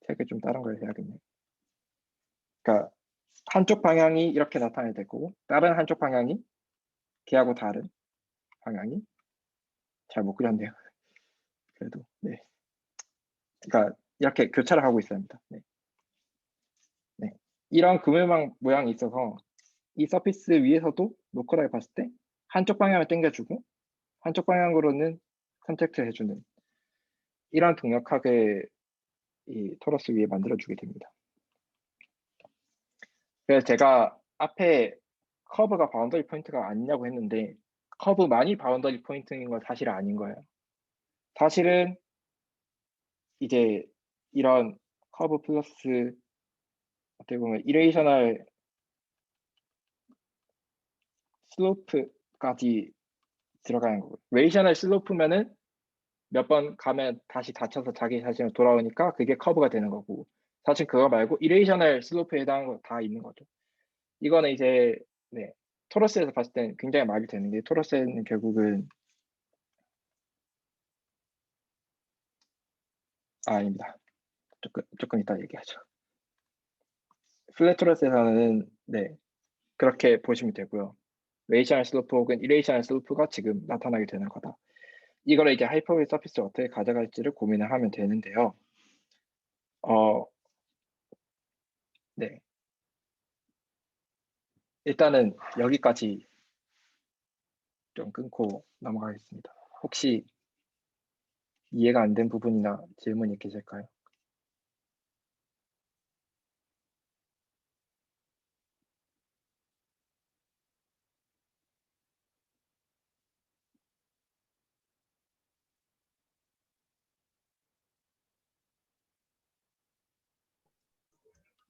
색을 좀 다른 걸 해야겠네요. 그러니까 한쪽 방향이 이렇게 나타나야 될 거고 다른 한쪽 방향이 걔하고 다른 방향이 잘 못 그렸네요. 그래도 네. 그러니까 이렇게 교차를 하고 있어야 합니다. 네. 네. 이런 그물망 모양이 있어서 이 서피스 위에서도 노컬하게 봤을 때 한쪽 방향을 당겨주고 한쪽 방향으로는 컨택트 해주는 이런 동력학을 이 토러스 위에 만들어주게 됩니다. 그래서 제가 앞에 커브가 바운더리 포인트가 아니냐고 했는데 커브만이 바운더리 포인트인 건 사실 아닌 거예요. 사실은 이제 이런 커브 플러스 어떻게 보면 이레이셔널 슬로프까지 들어가는 거고 레이셔널 슬로프면은 몇 번 가면 다시 다쳐서 자기 자신으로 돌아오니까 그게 커브가 되는 거고 사실 그거 말고 이레이셔널 슬로프에 해당하는 거 다 있는 거죠. 이거는 이제 네 토러스에서 봤을 땐 굉장히 말이 되는 게 토러스는 결국은 아닙니다. 조금 이따 얘기하죠. 플래토러스에서는 네, 그렇게 보시면 되고요. 레이셔널 슬로프 혹은 이레이셔널 슬로프가 지금 나타나게 되는 거다. 이거를 이제 하이퍼볼 서피스를 어떻게 가져갈지를 고민을 하면 되는데요. 네. 일단은 여기까지 좀 끊고 넘어가겠습니다. 혹시 이해가 안 된 부분이나 질문이 계실까요?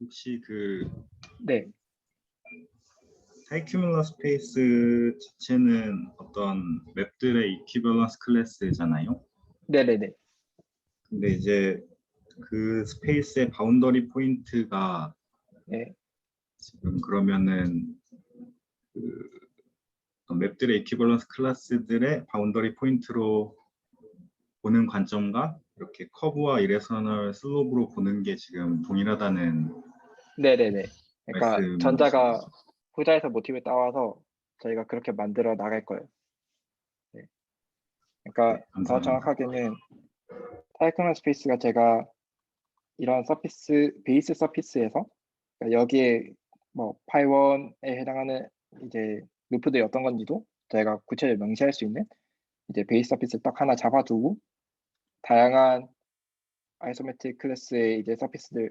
혹시 그
네,
하이큐뮬러 스페이스 자체는 어떤 맵들의 이퀴밸런스 클래스잖아요.
네네네.
근데 이제 그 스페이스의 바운더리 포인트가
네,
지금 그러면은 그 어떤 맵들의 이퀴밸런스 클래스들의 바운더리 포인트로 보는 관점과 이렇게 커브와 이레셔널 슬롭으로 보는 게 지금 동일하다는
네네네. 그러니까
말씀이시죠?
전자가 후자에서 모티브를 따와서 저희가 그렇게 만들어 나갈 거예요. 네. 그러니까
네,
더
감사합니다.
정확하게는 타이크론 스페이스가 제가 이런 서피스, 베이스 서피스에서 그러니까 여기에 뭐 파이원에 해당하는 이제 루프들이 어떤 건지도 저희가 구체적으로 명시할 수 있는 이제 베이스 서피스 딱 하나 잡아두고 다양한 아이소메트릭 클래스의 이제 서피스들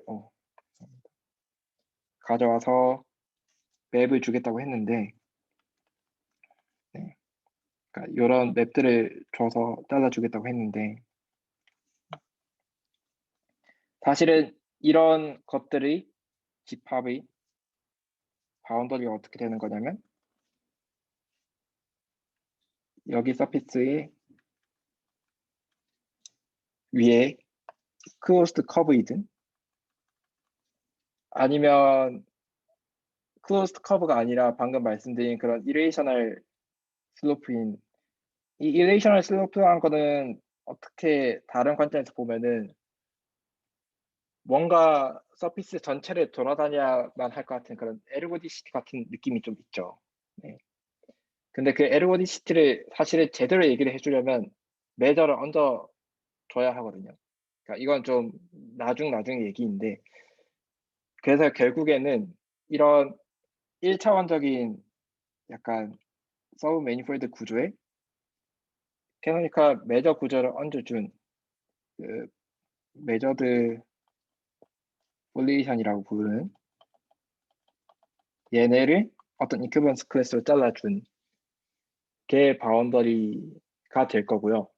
가져와서 맵을 주겠다고 했는데 네. 그러니까 이런 맵들을 줘서 잘라주겠다고 했는데 사실은 이런 것들이 집합의 바운더리가 어떻게 되는 거냐면 여기 서피스의 위에 클로스드 커브이든 아니면 클로스드 커브가 아니라 방금 말씀드린 그런 이레이셔널 슬로프인 이 이레이셔널 슬로프라는 거는 어떻게 다른 관점에서 보면은 뭔가 서피스 전체를 돌아다녀야만 할 것 같은 그런 에르고디시티 같은 느낌이 좀 있죠. 네. 근데 그 에르고디시티를 사실은 제대로 얘기를 해주려면 메저를 얹어 줘야 하거든요. 그러니까 이건 좀 나중 얘기인데 그래서 결국에는 이런 1차원적인 약간 서브 매니폴드 구조에 캐노니컬 메저 구조를 얹어준 그 메저드 폴리션이라고 부르는 얘네를 어떤 이큐번스 클래스로 잘라준 게 바운더리가 될 거고요.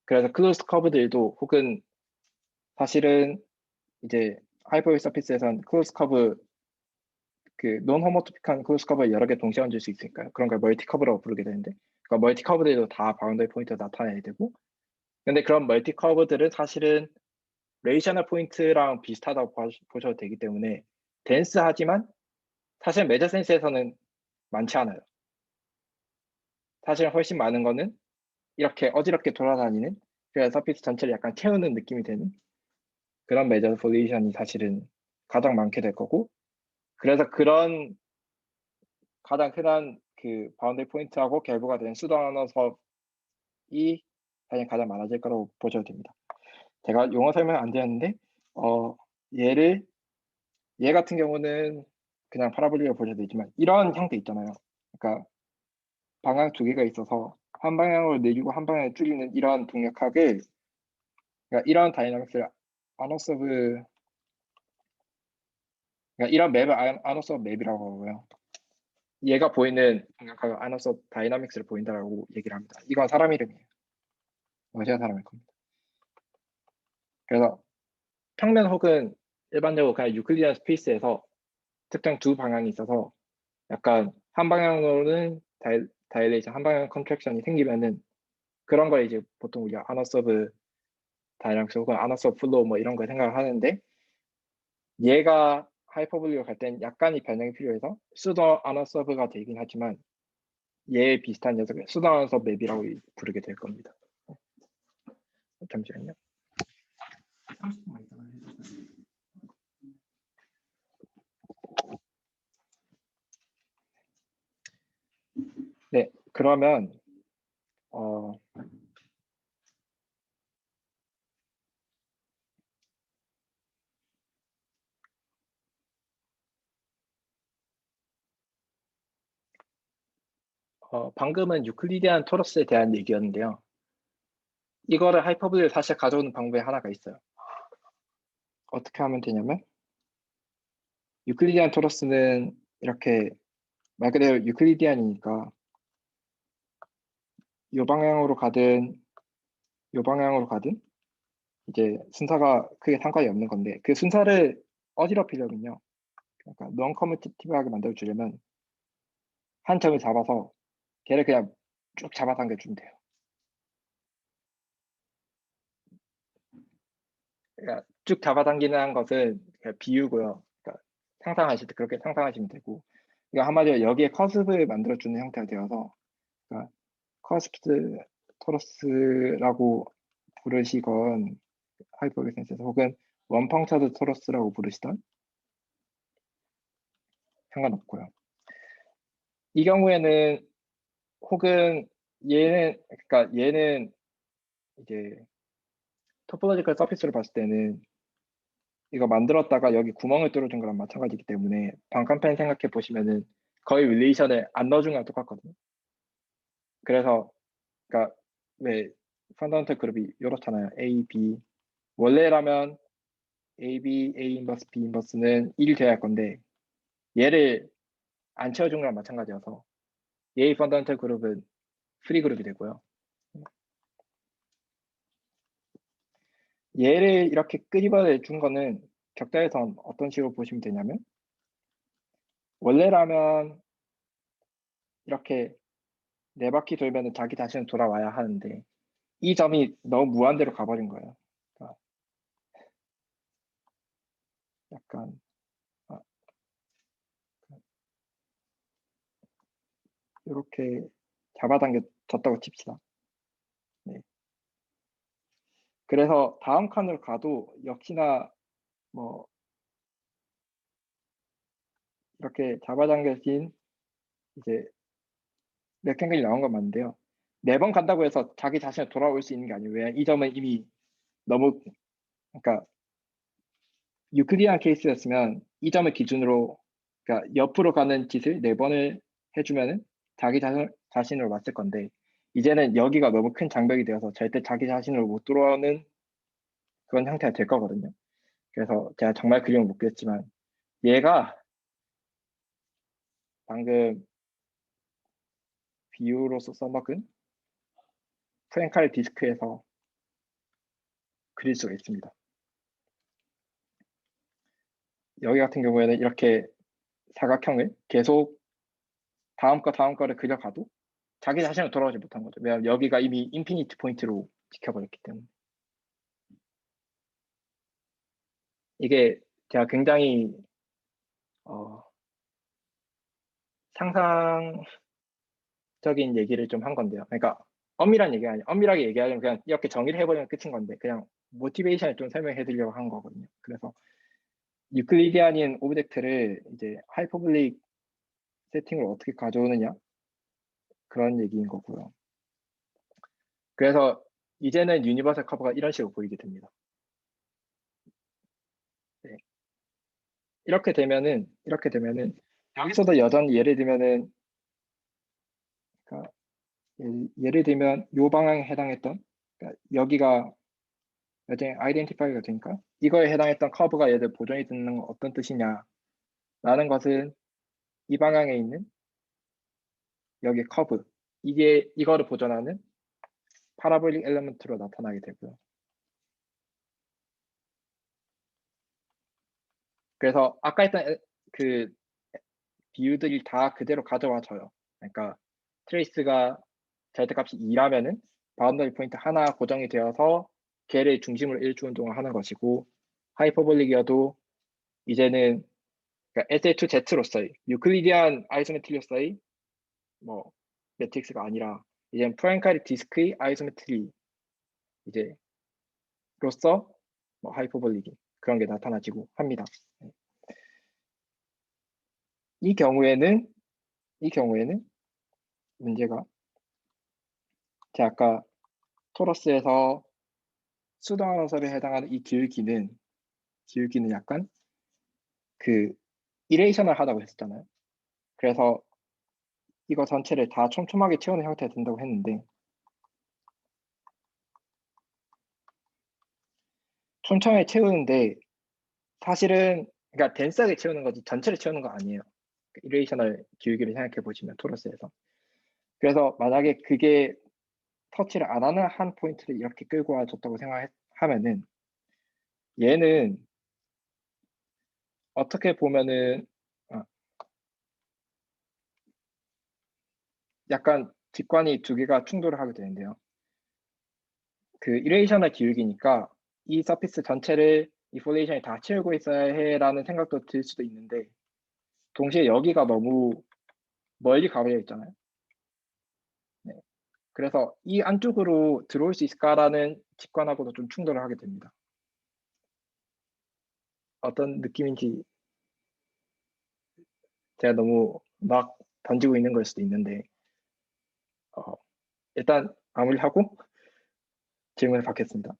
그래서 클로스 커브들도 혹은 사실은 이제 하이퍼 서피스에선 클로스 커브 그 논 호모토픽한 클로스 커브를 여러 개 동시에 얹을 수 있으니까요. 그런 걸 멀티 커브라고 부르게 되는데 그러니까 멀티 커브들도 다 바운더리 포인트를 나타내야 되고 근데 그런 멀티 커브들은 사실은 레이셔널 포인트랑 비슷하다고 보셔도 되기 때문에 덴스하지만 사실 매저 센스에서는 많지 않아요. 사실 훨씬 많은 거는 이렇게 어지럽게 돌아다니는 그래서 서피스 전체를 약간 채우는 느낌이 되는 그런 매저 폴리션이 사실은 가장 많게 될 거고 그래서 그런 가장 흔한 그 바운더리 포인트하고 결부가 되는 수도 언어섭이 사실 가장 많아질 거라고 보셔도 됩니다. 제가 용어 설명 안 드렸는데 얘를 얘 같은 경우는 그냥 파라볼리로 보셔도 되지만 이런 형태 있잖아요. 그러니까 방향 두 개가 있어서 한 방향으로 내리고 한 방향을 줄이는 이런 동력학을 그러니까 이런 다이나믹스를 아노서브 그러니까 이런 맵을 아노서브 맵이라고 하고요. 얘가 보이는 동력학을 아노서브 다이나믹스를 보인다라고 얘기를 합니다. 이건 사람 이름이에요. 러시아 사람일 겁니다. 그래서 평면 혹은 일반적으로 그냥 유클리디안 스페이스에서 특정 두 방향이 있어서 약간 한 방향으로는 다일레이션, 한 방향 컨트랙션이 생기면은 그런 걸 이제 보통 우리가 아너서브 다이나믹스 혹은 아너서브 플로우 뭐 이런 걸 생각을 하는데 얘가 하이퍼블리로 갈 땐 약간의 변형이 필요해서 수더 아너서브가 되긴 하지만 얘 비슷한 녀석을 수더 아너서브 맵이라고 부르게 될 겁니다. 잠시만요. 30분만 있다가 해주세요. 그러면 방금은 유클리디안 토러스에 대한 얘기였는데요. 이거를 하이퍼블리를 다시 가져오는 방법이 하나가 있어요. 어떻게 하면 되냐면 유클리디안 토러스는 이렇게 말 그대로 유클리디안이니까 이 방향으로 가든 이 방향으로 가든 이제 순서가 크게 상관이 없는 건데 그 순서를 어지럽히려면요. 그러니까 non commutativ하게 만들어주려면 한 점을 잡아서 걔를 그냥 쭉 잡아당겨 주면 돼요. 그러니까 쭉 잡아당기는 것은 그냥 비유고요. 그러니까 상상하실 때 그렇게 상상하시면 되고, 그러니까 한마디로 여기에 커스브를 만들어주는 형태가 되어서, 그러니까 커스프드 토러스라고 부르시건 하이퍼빅센스에서 혹은 원펑처드 토러스라고 부르시던 상관없고요. 이 경우에는 혹은 얘는 이제 토포로지컬 서피스로 봤을 때는 이거 만들었다가 여기 구멍을 뚫어준 거랑 마찬가지이기 때문에 반칸펜 생각해 보시면은 거의 릴레이션을 안 넣어준 거랑 똑같거든요. 그래서 그러니까 왜 펀더멘털 그룹이 이렇잖아요. A, B 원래라면 A, B, A 인버스, B 인버스는 1 돼야 할 건데 얘를 안 채워준 거랑 마찬가지여서 A 펀더멘털 그룹은 프리 그룹이 되고요. 얘를 이렇게 끄집어내 준 거는 격자에선 어떤 식으로 보시면 되냐면 원래라면 이렇게 네 바퀴 돌면 자기 자신은 돌아와야 하는데 이 점이 너무 무한대로 가버린 거예요. 그러니까 약간 이렇게 잡아당겨졌다고 칩시다. 네. 그래서 다음 칸으로 가도 역시나 뭐 이렇게 잡아당겨진 이제 렉탱글이 나온 건 맞는데요. 4번 간다고 해서 자기 자신을 돌아올 수 있는 게 아니에요. 왜냐면 이 점은 이미 너무 그러니까 유클리디안 케이스였으면 이 점을 기준으로 그러니까 옆으로 가는 짓을 4번을 해주면은 자기 자신으로 맞을 건데 이제는 여기가 너무 큰 장벽이 되어서 절대 자기 자신으로 못 돌아오는 그런 형태가 될 거거든요. 그래서 제가 정말 그림을 못 그렸지만 얘가 방금 비유로서 써먹은 프랭칼 디스크에서 그릴 수가 있습니다. 여기 같은 경우에는 이렇게 사각형을 계속 다음 거를 그려가도 자기 자신을 돌아오지 못한 거죠. 왜냐하면 여기가 이미 인피니트 포인트로 지켜버렸기 때문에. 이게 제가 굉장히 상상적인 얘기를 좀 한 건데요. 그러니까 엄밀한 얘기가 아니에요. 엄밀하게 얘기하려면 그냥 이렇게 정의를 해버리면 끝인 건데 그냥 모티베이션을 좀 설명해 드리려고 한 거거든요. 그래서 유클리디안인 오브젝트를 이제 하이퍼블릭 세팅으로 어떻게 가져오느냐 그런 얘기인 거고요. 그래서 이제는 유니버설 커버가 이런 식으로 보이게 됩니다. 네. 이렇게 되면은 여기서도 여전히 예를 들면은 그러니까 예를 들면 요 방향에 해당했던 그러니까 여기가 여전히 아이덴티파이가 되니까 이거에 해당했던 커브가 얘들 보존이 되는 건 어떤 뜻이냐라는 것은 이 방향에 있는 여기 커브 이거를 보존하는 파라볼릭 엘리먼트로 나타나게 되고요. 그래서 아까 했던 그 비유들이 다 그대로 가져와져요. 그러니까 트레이스가 절대값이 2라면은 바운더리 포인트 하나 고정이 되어서 걔를 중심으로 1주 운동을 하는 것이고 하이퍼볼릭이어도 이제는 그러니까 SA2Z로서의 유클리디안 아이소메트리로서의 뭐 매트릭스가 아니라 이제는 프랭카리 디스크의 아이소메트리 이제 로서 뭐 하이퍼볼릭인 그런 게 나타나지고 합니다. 이 경우에는 문제가 제가 아까 토러스에서 수동환원설에 해당하는 이 기울기는 약간 그 이레이션을 하다고 했었잖아요. 그래서 이거 전체를 다 촘촘하게 채우는 형태가 된다고 했는데, 촘촘하게 채우는데 사실은 그러니까 덴스하게 채우는 거지 전체를 채우는 거 아니에요. 이레이셔널 기울기를 생각해 보시면 토러스에서. 그래서 만약에 그게 터치를 안 하는 한 포인트를 이렇게 끌고 와줬다고 생각하면은 얘는 어떻게 보면은 약간 직관이 두 개가 충돌을 하게 되는데요. 그 이레이셔널 기울기니까 이 서피스 전체를 이 폴레이션이 다 채우고 있어야 해라는 생각도 들 수도 있는데, 동시에 여기가 너무 멀리 가버려 있잖아요. 네. 그래서 이 안쪽으로 들어올 수 있을까라는 직관하고도 좀 충돌을 하게 됩니다. 어떤 느낌인지 제가 너무 막 던지고 있는 걸 수도 있는데, 일단 마무리하고 질문을 받겠습니다.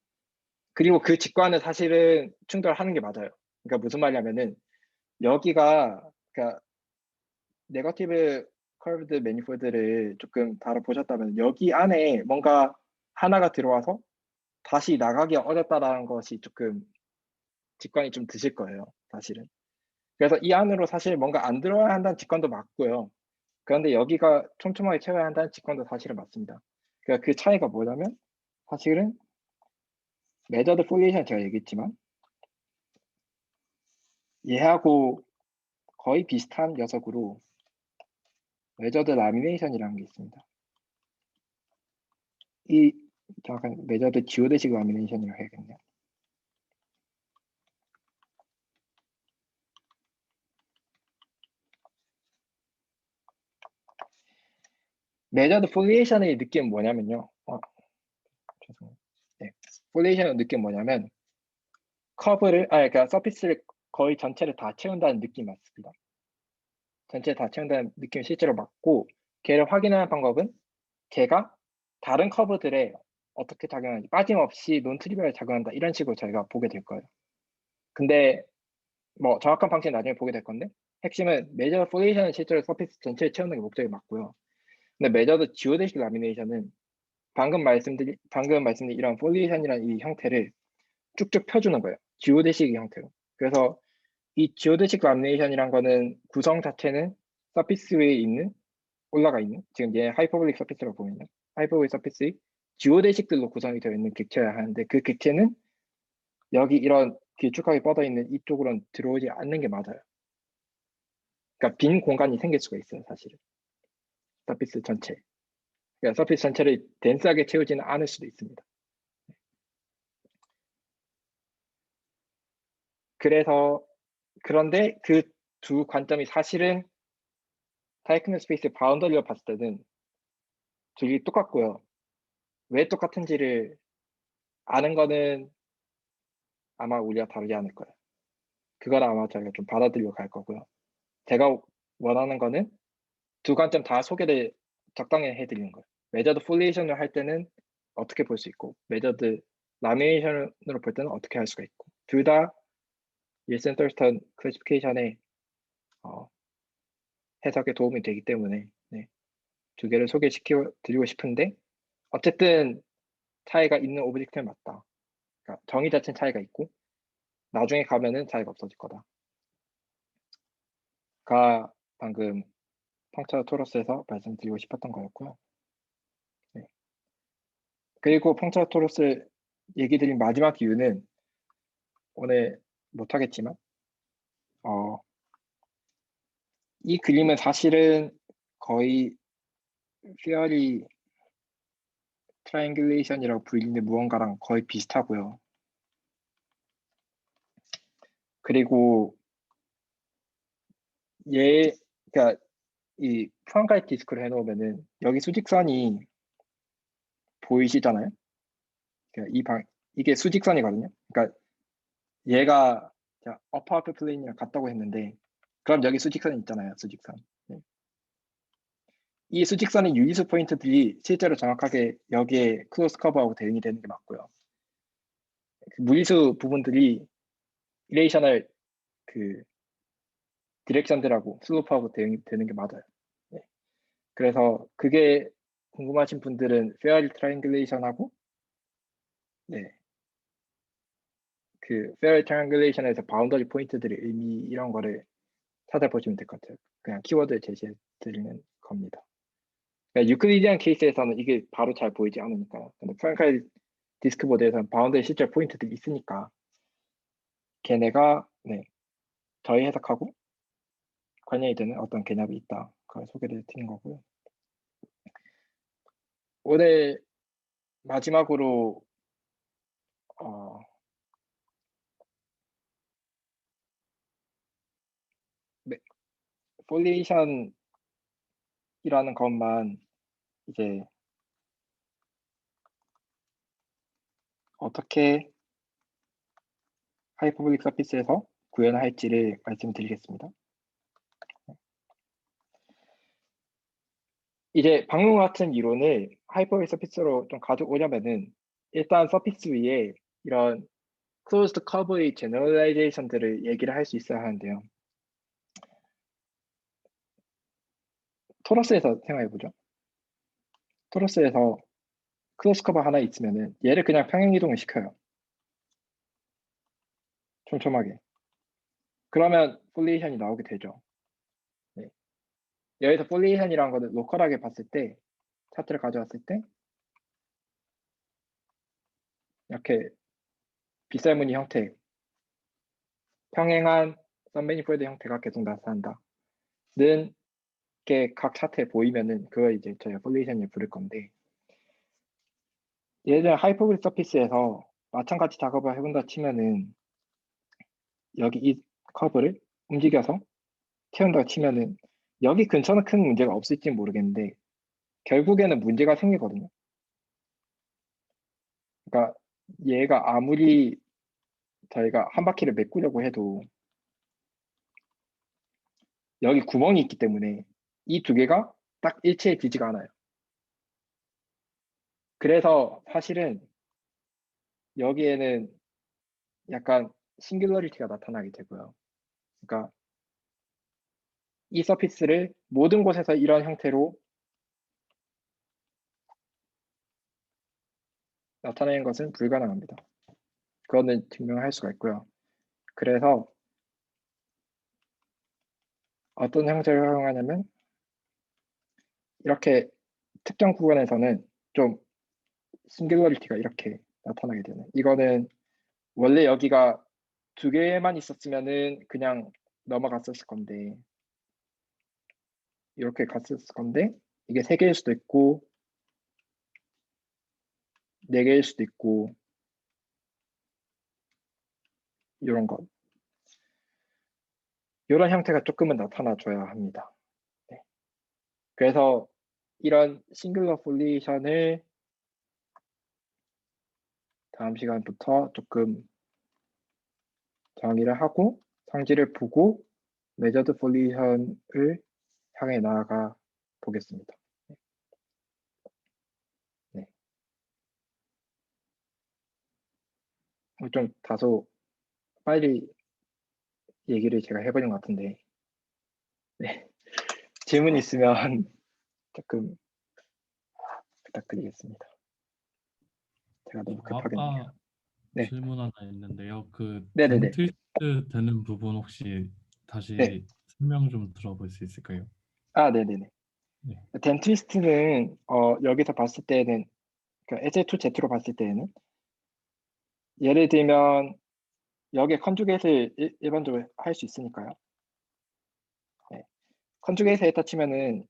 그리고 그 직관은 사실은 충돌하는 게 맞아요. 그러니까 무슨 말이냐면은 여기가 그러니까 네거티브 커브드 매니폴드를 조금 다뤄보셨다면 여기 안에 뭔가 하나가 들어와서 다시 나가기 어렵다라는 것이 조금 직관이 좀 드실 거예요, 사실은. 그래서 이 안으로 사실 뭔가 안 들어와야 한다는 직관도 맞고요. 그런데 여기가 촘촘하게 채워야 한다는 직관도 사실은 맞습니다. 그러니까 그 차이가 뭐냐면 사실은 메저드 폴리에이션 제가 얘기했지만 얘하고 거의 비슷한 녀석으로 메저드 라미네이션이라는 게 있습니다. 이 정확한 메저드 지오데식 라미네이션이라고 해야겠네요. 메저드 폴리에이션의 느낌은 뭐냐면요. 죄송해요. 네. 폴리에이션의 느낌은 뭐냐면 커브를 그러니까 서피스를 거의 전체를 다 채운다는 느낌이 맞습니다. 전체를 다 채운다는 느낌이 실제로 맞고, 걔를 확인하는 방법은 걔가 다른 커브들에 어떻게 작용하는지 빠짐없이 논트리비얼 작용한다 이런 식으로 저희가 보게 될 거예요. 근데 뭐 정확한 방식은 나중에 보게 될 건데, 핵심은 메저드 폴리에이션은 실제로 서피스 전체를 채우는 게 목적이 맞고요. 근데 메저드 지오데식 라미네이션은 방금 말씀드린 이런 폴리에이션이라는 이 형태를 쭉쭉 펴주는 거예요. 지오데식 형태로. 그래서 이 지오데식 라미네이션이란 거는 구성 자체는 서피스 위에 있는 올라가 있는 지금 얘 하이퍼볼릭 서피스라고 보면요. 하이퍼볼릭 서피스의 지오데식들로 구성이 되어 있는 객체여야 하는데 그 객체는 여기 이런 길쭉하게 뻗어 있는 이쪽으로는 들어오지 않는 게 맞아요. 그러니까 빈 공간이 생길 수가 있어요, 사실은. 서피스 전체. 그러니까 서피스 전체를 덴스하게 채우지는 않을 수도 있습니다. 그래서 그런데 그 두 관점이 사실은 다이크너 스페이스 바운더리로 봤을 때는 둘이 똑같고요. 왜 똑같은지를 아는 거는 아마 우리가 다르지 않을 거예요. 그걸 아마 저희가 좀 받아들이고 갈 거고요. 제가 원하는 거는 두 관점 다 소개를 적당히 해드리는 거예요. 메저드 폴리에이션을 할 때는 어떻게 볼 수 있고, 메저드 라미네이션으로 볼 때는 어떻게 할 수가 있고, 둘 다 윌슨 털스턴 클래시피케이션의 해석에 도움이 되기 때문에 네, 두 개를 소개시켜 드리고 싶은데, 어쨌든 차이가 있는 오브젝트는 맞다. 그러니까 정의 자체는 차이가 있고 나중에 가면은 차이가 없어질 거다. 가 방금 펑처 토러스에서 말씀드리고 싶었던 거였고요. 네. 그리고 펑처 토러스 얘기 드린 마지막 이유는 오늘 못하겠지만 이 그림은 사실은 거의 피어리 트라이앵글레이션이라고 불리는 무언가랑 거의 비슷하고요. 그리고 그러니까 이 프랑카이 디스크를 해놓으면은 여기 수직선이 보이시잖아요. 그러니까 이게 수직선이거든요. 그러니까 얘가 어퍼 하프 플레인이랑 같다고 했는데, 그럼 여기 수직선이 있잖아요. 수직선. 네. 이 수직선의 유리수 포인트들이 실제로 정확하게 여기에 클로스 커브하고 대응이 되는 게 맞고요. 그 무리수 부분들이 이레이셔널 그 디렉션들하고 슬로프하고 대응이 되는 게 맞아요. 네. 그래서 그게 궁금하신 분들은 페어리 트라이앵글레이션하고 네. 그 페어리 트라이앵글레이션에서 바운더리 포인트들의 의미 이런 거를 찾아보시면 될 것 같아요. 그냥 키워드 제시해 드리는 겁니다. 그러니까 유클리디안 케이스에서는 이게 바로 잘 보이지 않으니까. 근데 프랭카이 디스크보드에서는 바운더리 실제 포인트들이 있으니까 걔네가 네, 저희 해석하고 관련이 되는 어떤 개념이 있다. 그걸 소개를 드린 거고요. 오늘 마지막으로 네, 폴리에이션이라는 것만 이제 어떻게 하이퍼볼릭 서피스에서 구현할지를 말씀드리겠습니다. 이제 방금 같은 이론을 하이퍼볼릭 서피스로 좀 가져오려면은 일단 서피스 위에 이런 클로즈드 커브의 제너럴라이제이션들을 얘기를 할 수 있어야 하는데요. 토러스에서 생각해보죠. 토러스에서 클로즈 커브 하나 있으면은 얘를 그냥 평행 이동을 시켜요. 촘촘하게. 그러면 폴리에이션이 나오게 되죠. 네. 여기서 폴리에이션이라는 거는 로컬하게 봤을 때 차트를 가져왔을 때 이렇게 빗살무늬 형태, 평행한 썬매니폴드 형태가 계속 나타난다는 게 각 차트에 보이면은 그걸 이제 저희가 폴리에이션을 부를 건데 예를 들어 하이퍼볼릭 서피스에서 마찬가지 작업을 해본다 치면은 여기 이 커브를 움직여서 채운다고 치면은 여기 근처는 큰 문제가 없을지 모르겠는데 결국에는 문제가 생기거든요. 그러니까 얘가 아무리 저희가 한 바퀴를 메꾸려고 해도 여기 구멍이 있기 때문에 이 두 개가 딱 일치해지지가 않아요. 그래서 사실은 여기에는 약간 싱귤러리티가 나타나게 되고요. 그러니까 이 서피스를 모든 곳에서 이런 형태로 나타내는 것은 불가능합니다. 그거는 증명할 수가 있고요. 그래서 어떤 형태를 활용하냐면 이렇게 특정 구간에서는 좀 싱귤러리티가 이렇게 나타나게 되는. 이거는 원래 여기가 두 개만 있었으면은 그냥 넘어갔었을 건데 이렇게 갔었을 건데 이게 세 개일 수도 있고 네 개일 수도 있고 이런 것 이런 형태가 조금은 나타나줘야 합니다. 네. 그래서 이런 싱글러 폴리션을 다음 시간부터 조금 정의를 하고 성질을 보고 메저드 폴리션을 향해 나아가 보겠습니다. 네. 좀 다소 빨리 얘기를 제가 해버린 것 같은데 네. 질문 있으면 조금 부탁드리겠습니다. 제가 너무 급하겠네요.
아까
네,
질문 하나 있는데요. 그
네네네.
덴트리스트 되는 부분 혹시
네,
다시 설명 좀 들어볼 수 있을까요?
아, 네네네.
네.
덴트리스트는 여기서 봤을 때는 그 SL2Z로 봤을 때는 예를 들면 여기에 컨주게이트를 일반적으로 할 수 있으니까요. 네. 컨주게이트 했다 치면은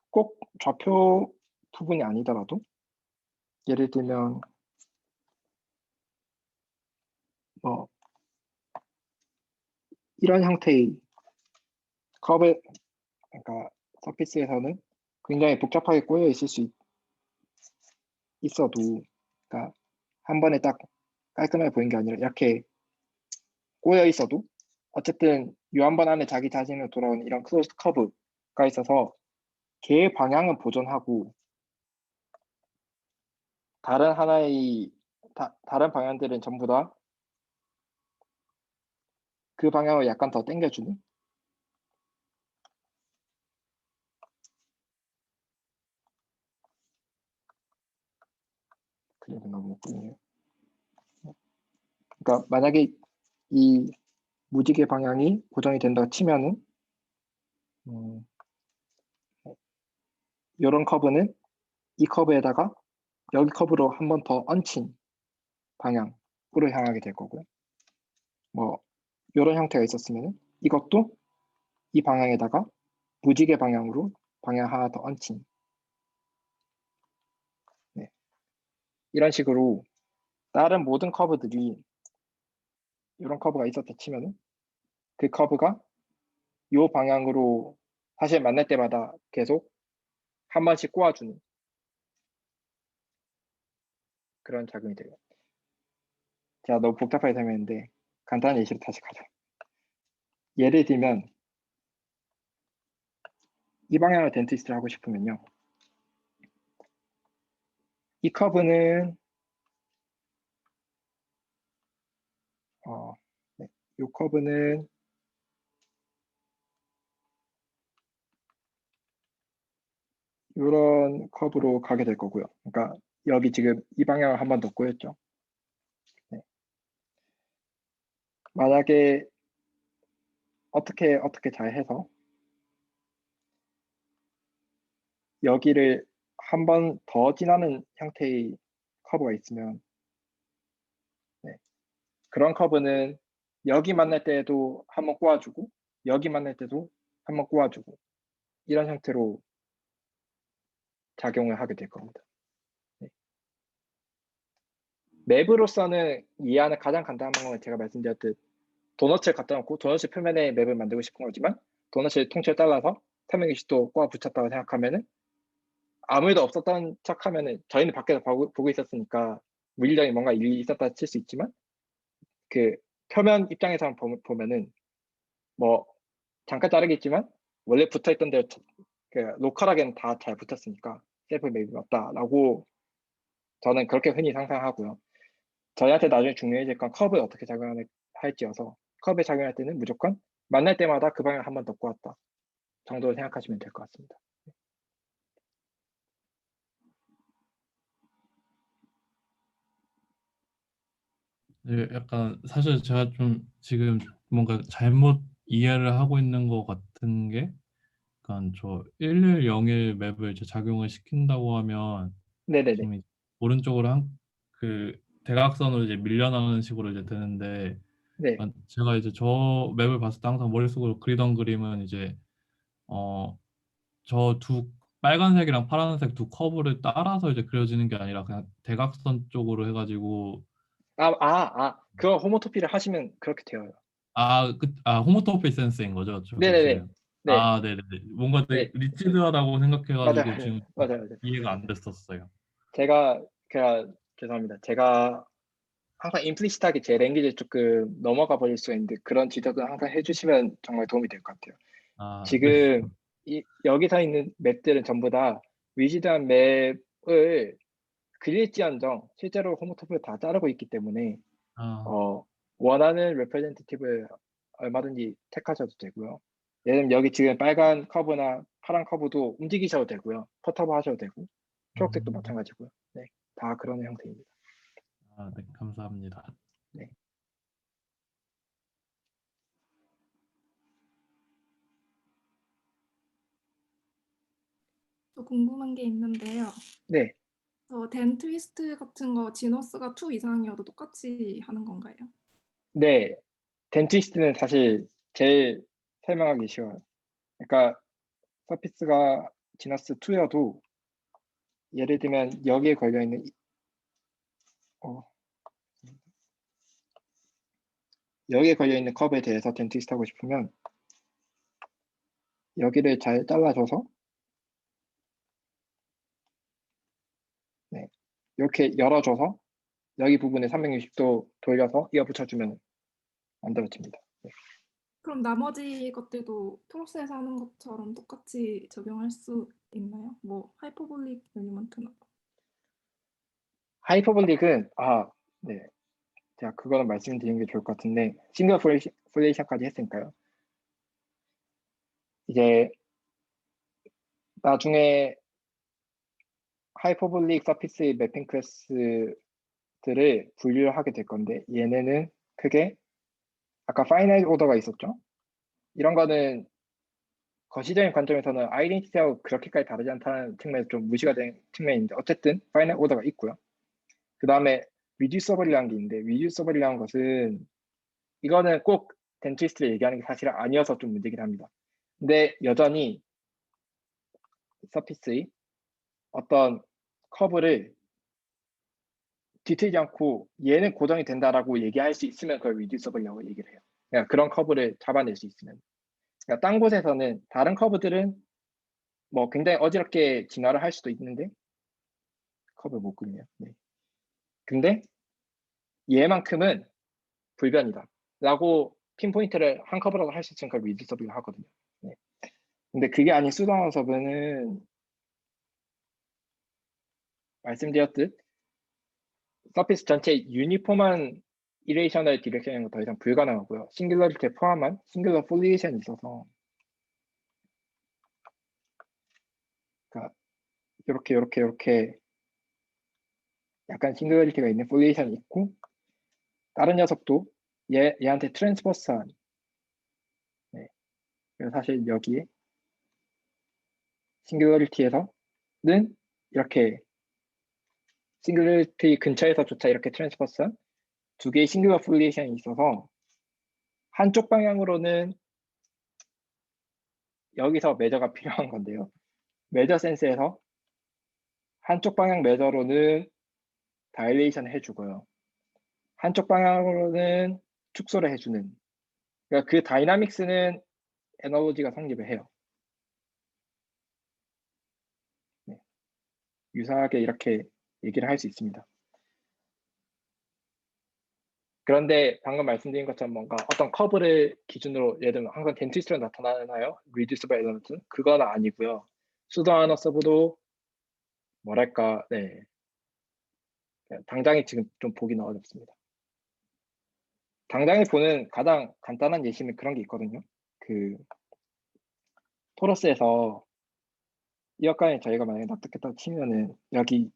꼭 좌표 부분이 아니더라도 예를 들면 뭐 이런 형태의 커브 그러니까 서피스에서는 굉장히 복잡하게 꼬여 있을 수 있어도 그러니까 한 번에 딱 깔끔하게 보이는 게 아니라 이렇게 꼬여 있어도 어쨌든 요 한 번 안에 자기 자신으로 돌아오는 이런 클로즈드 커브가 있어서 걔의 방향은 보존하고 다른 하나의 다른 방향들은 전부 다 그 방향을 약간 더 당겨주는 그림이 너무 예쁘네요. 그러니까 만약에 이 무지개 방향이 고정이 된다고 치면은 이런 커브는 이 커브에다가 여기 커브로 한 번 더 얹힌 방향으로 향하게 될 거고요. 뭐 이런 형태가 있었으면 이것도 이 방향에다가 무지개 방향으로 방향 하나 더 얹힌 네. 이런 식으로 다른 모든 커브들이 이런 커브가 있었다 치면은 그 커브가 이 방향으로 사실 만날 때마다 계속 한 번씩 꼬아주는 그런 작용이 돼요. 제가 너무 복잡하게 설명했는데 간단한 예시로 다시 가자. 예를 들면 이 방향을 덴티스트를 하고 싶으면요. 이 커브는 네. 이 커브는 이런 커브로 가게 될 거고요. 그러니까 여기 지금 이 방향을 한 번 더 꼬였죠. 네. 만약에 어떻게 잘 해서 여기를 한 번 더 지나는 형태의 커브가 있으면 네. 그런 커브는 여기 만날 때도 한 번 꼬아주고 여기 만날 때도 한 번 꼬아주고 이런 형태로 작용을 하게 될 겁니다. 네. 맵으로서는 이해하는 가장 간단한 방법은 제가 말씀드렸듯 도넛을 갖다 놓고 도넛 표면에 맵을 만들고 싶은 거지만 도넛을 통째로 잘라서 360도 꼬아 붙였다고 생각하면은 아무 일도 없었던 척하면은 저희는 밖에서 보고 있었으니까 물리적인 뭔가 일이 있었다 칠 수 있지만 그 표면 입장에서 보면은 뭐 잠깐 자르겠지만 원래 붙어있던 대로 그 로컬하게는 다 잘 붙었으니까 셀프 맵이 맞다라고 저는 그렇게 흔히 상상하고요. 저희한테 나중에 중요해질 건 컵을 어떻게 작용할지여서 컵에 작용할 때는 무조건 만날 때마다 그 방향을 한 번 더 꼬았다 정도로 생각하시면 될 것 같습니다.
네, 약간 사실 제가 좀 지금 뭔가 잘못 이해를 하고 있는 것 같은 게, 약간 저 1101 맵을 이제 작용을 시킨다고 하면
네네네.
지금 오른쪽으로 그 대각선으로 이제 밀려나는 식으로 이제 되는데,
네.
제가 이제 저 맵을 봤을 때 항상 머릿속으로 그리던 그림은 이제 저 두 빨간색이랑 파란색 두 커브를 따라서 이제 그려지는 게 아니라 그냥 대각선 쪽으로 해가지고
그거 호모토피를 하시면 그렇게 되어요.
호모토피 센스인 거죠. 저게
네네네.
지금.
네.
네네네. 뭔가 되게
네.
리치드하다고 생각해가지고
맞아요.
지금
맞아요.
이해가 안 됐었어요.
제가 죄송합니다. 제가 항상 임플리시트하게 제 랭귀지를 조금 넘어가 버릴 수 있는데 그런 지적은 항상 해주시면 정말 도움이 될 것 같아요.
네.
지금 여기서 있는 맵들은 전부 다 위지드한 맵을 그릴지언정 실제로 호모토프를 다 자르고 있기 때문에
아,
원하는 레프레젠티티브를 얼마든지 택하셔도 되고요. 예를 들면 여기 지금 빨간 커브나 파란 커브도 움직이셔도 되고요. 컷오브 하셔도 되고 초록색도
음,
마찬가지고요. 네, 다 그런 형태입니다.
네, 감사합니다.
네.
또 궁금한 게 있는데요.
네.
덴 트위스트 같은 거 지너스가 2 이상이어도 똑같이 하는 건가요?
네. 덴티스트는 사실 제일 설명하기 쉬워요. 그러니까 서피스가 지너스 2여도 예를 들면 여기에 걸려있는 여기에 걸려있는 컵에 대해서 덴티스트 하고 싶으면 여기를 잘 잘라줘서 네, 이렇게 열어줘서 여기 부분에 360도 돌려서 이어 붙여주면 만들어집니다. 네.
그럼 나머지 것들도 프로세스 하는 것처럼 똑같이 적용할 수 있나요? 뭐 하이퍼볼릭 엘리먼트나.
하이퍼볼릭은 네. 제가 그거는 말씀드리는 게 좋을 것 같은데 싱글 폴레이션까지 했으니까요. 이제 나중에 하이퍼볼릭 서피스의 매핑 클래스들을 분류를 하게 될 건데 얘네는 크게 아까 파이나이트 오더가 있었죠. 이런 거는 거시적인 관점에서는 아이덴티티하고 그렇게까지 다르지 않다는 측면에서 좀 무시가 된 측면인데 어쨌든 파이나이트 오더가 있고요. 그 다음에 리듀서블이라는 게 있는데 리듀서블이라는 것은 이거는 꼭 덴트리스트를 얘기하는 게 사실은 아니어서 좀 문제긴 합니다. 근데 여전히 서피스의 어떤 커브를 뒤틀지 않고 얘는 고정이 된다라고 얘기할 수 있으면 그걸 리듀서블이라고 얘기를 해요. 그러니까 그런 커브를 잡아낼 수 있으면. 그러니까 딴 곳에서는 다른 커브들은 뭐 굉장히 어지럽게 진화를 할 수도 있는데 커브 못 그리네요. 네. 근데 얘만큼은 불변이다 라고 핀포인트를 한 커브라고 할 수 있으면 그걸 리듀서블이라고 하거든요. 네. 근데 그게 아닌 수동화 서브는 말씀드렸듯 서피스 전체 유니폼한 이레이셔널 디렉션은 더 이상 불가능하고요. 싱글러리티에 포함한 싱글러 폴리에이션이 있어서 그러니까 이렇게 약간 싱글러리티가 있는 폴리에이션이 있고 다른 녀석도 얘한테 트랜스버스한 네. 그래서 사실 여기에 싱글러리티에서는 이렇게 싱글러리티 근처에서조차 이렇게 트랜스버스한 두 개의 싱글러 폴리에이션이 있어서 한쪽 방향으로는 여기서 매저가 필요한 건데요. 매저 센스에서 한쪽 방향 매저로는 다일레이션 해주고요. 한쪽 방향으로는 축소를 해주는. 그러니까 그 다이나믹스는 에너지가 성립을 해요. 네. 유사하게 이렇게 얘기를 할 수 있습니다. 그런데 방금 말씀드린 것처럼 뭔가 어떤 커브를 기준으로 예를 들면 항상 덴티스트로 나타나나요? 리듀스블 엘리먼트? 그건 아니고요. 수동하나 서브도 뭐랄까, 네. 당장에 지금 좀 보기는 어렵습니다. 당장에 보는 가장 간단한 예시는 그런 게 있거든요. 그 토러스에서 이 역간에 저희가 만약에 납득했다고 치면은 여기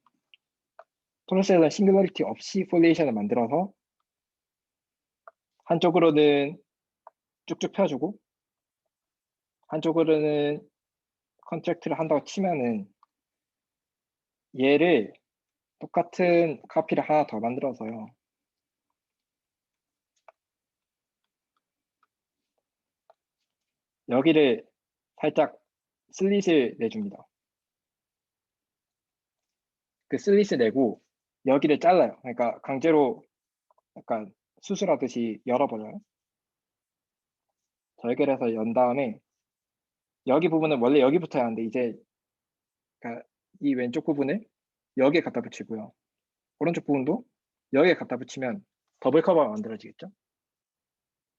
토러스에서 싱글러리티 없이 폴리에이션을 만들어서 한쪽으로는 쭉쭉 펴주고 한쪽으로는 컨트랙트를 한다고 치면은 얘를 똑같은 카피를 하나 더 만들어서요. 여기를 살짝 슬릿을 내줍니다. 그 슬릿을 내고 여기를 잘라요. 그러니까 강제로 약간 수술하듯이 열어버려요. 절개를 해서 연 다음에 여기 부분은 원래 여기부터 해야 하는데 이제 그러니까 이 왼쪽 부분을 여기에 갖다 붙이고요. 오른쪽 부분도 여기에 갖다 붙이면 더블 커버가 만들어지겠죠.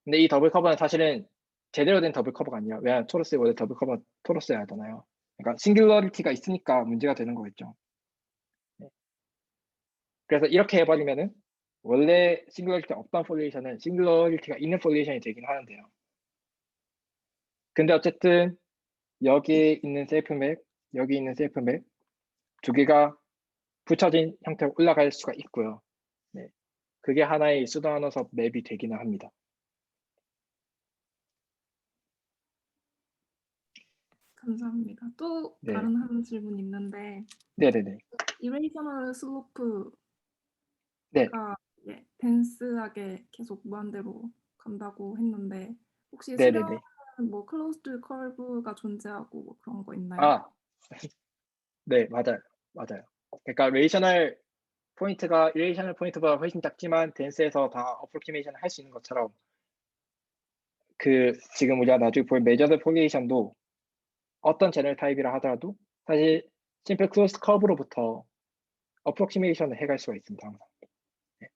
근데 이 더블 커버는 사실은 제대로 된 더블 커버가 아니에요. 왜냐하면 토러스에 원래 더블 커버 토러스여야 하잖아요. 그러니까 싱귤러리티가 있으니까 문제가 되는 거겠죠. 네. 그래서 이렇게 해버리면은 원래 싱귤러리티가 없던 폴리에이션은 싱귤러리티가 있는 폴리에이션이 되긴 하는데요. 근데 어쨌든 여기에 있는 셀프 맵, 여기 있는 셀프 맵 두 개가 붙여진 형태로 올라갈 수가 있고요. 네. 그게 하나의 수동 언어섭 맵이 되기는 합니다.
감사합니다. 또
네.
다른 한 질문 있는데
네네네.
이레이셔널 슬로프가
네.
예, 덴스하게 계속 무한대로 간다고 했는데 혹시 수렴은
네네네.
뭐 클로즈드 커브가 존재하고 뭐 그런 거 있나요?
아, 네, 맞아요. 맞아요. 그러니까 레이셔널 포인트가 이레이셔널 포인트보다 훨씬 작지만 덴스에서 다 어프로키메이션을 할 수 있는 것처럼 그 지금 우리가 나중에 볼 메저드 폴리에이션도 어떤 제너럴 타입이라 하더라도 사실 심플 클로스 커브로부터 어프로키메이션을 해갈 수가 있습니다. 항상. 네.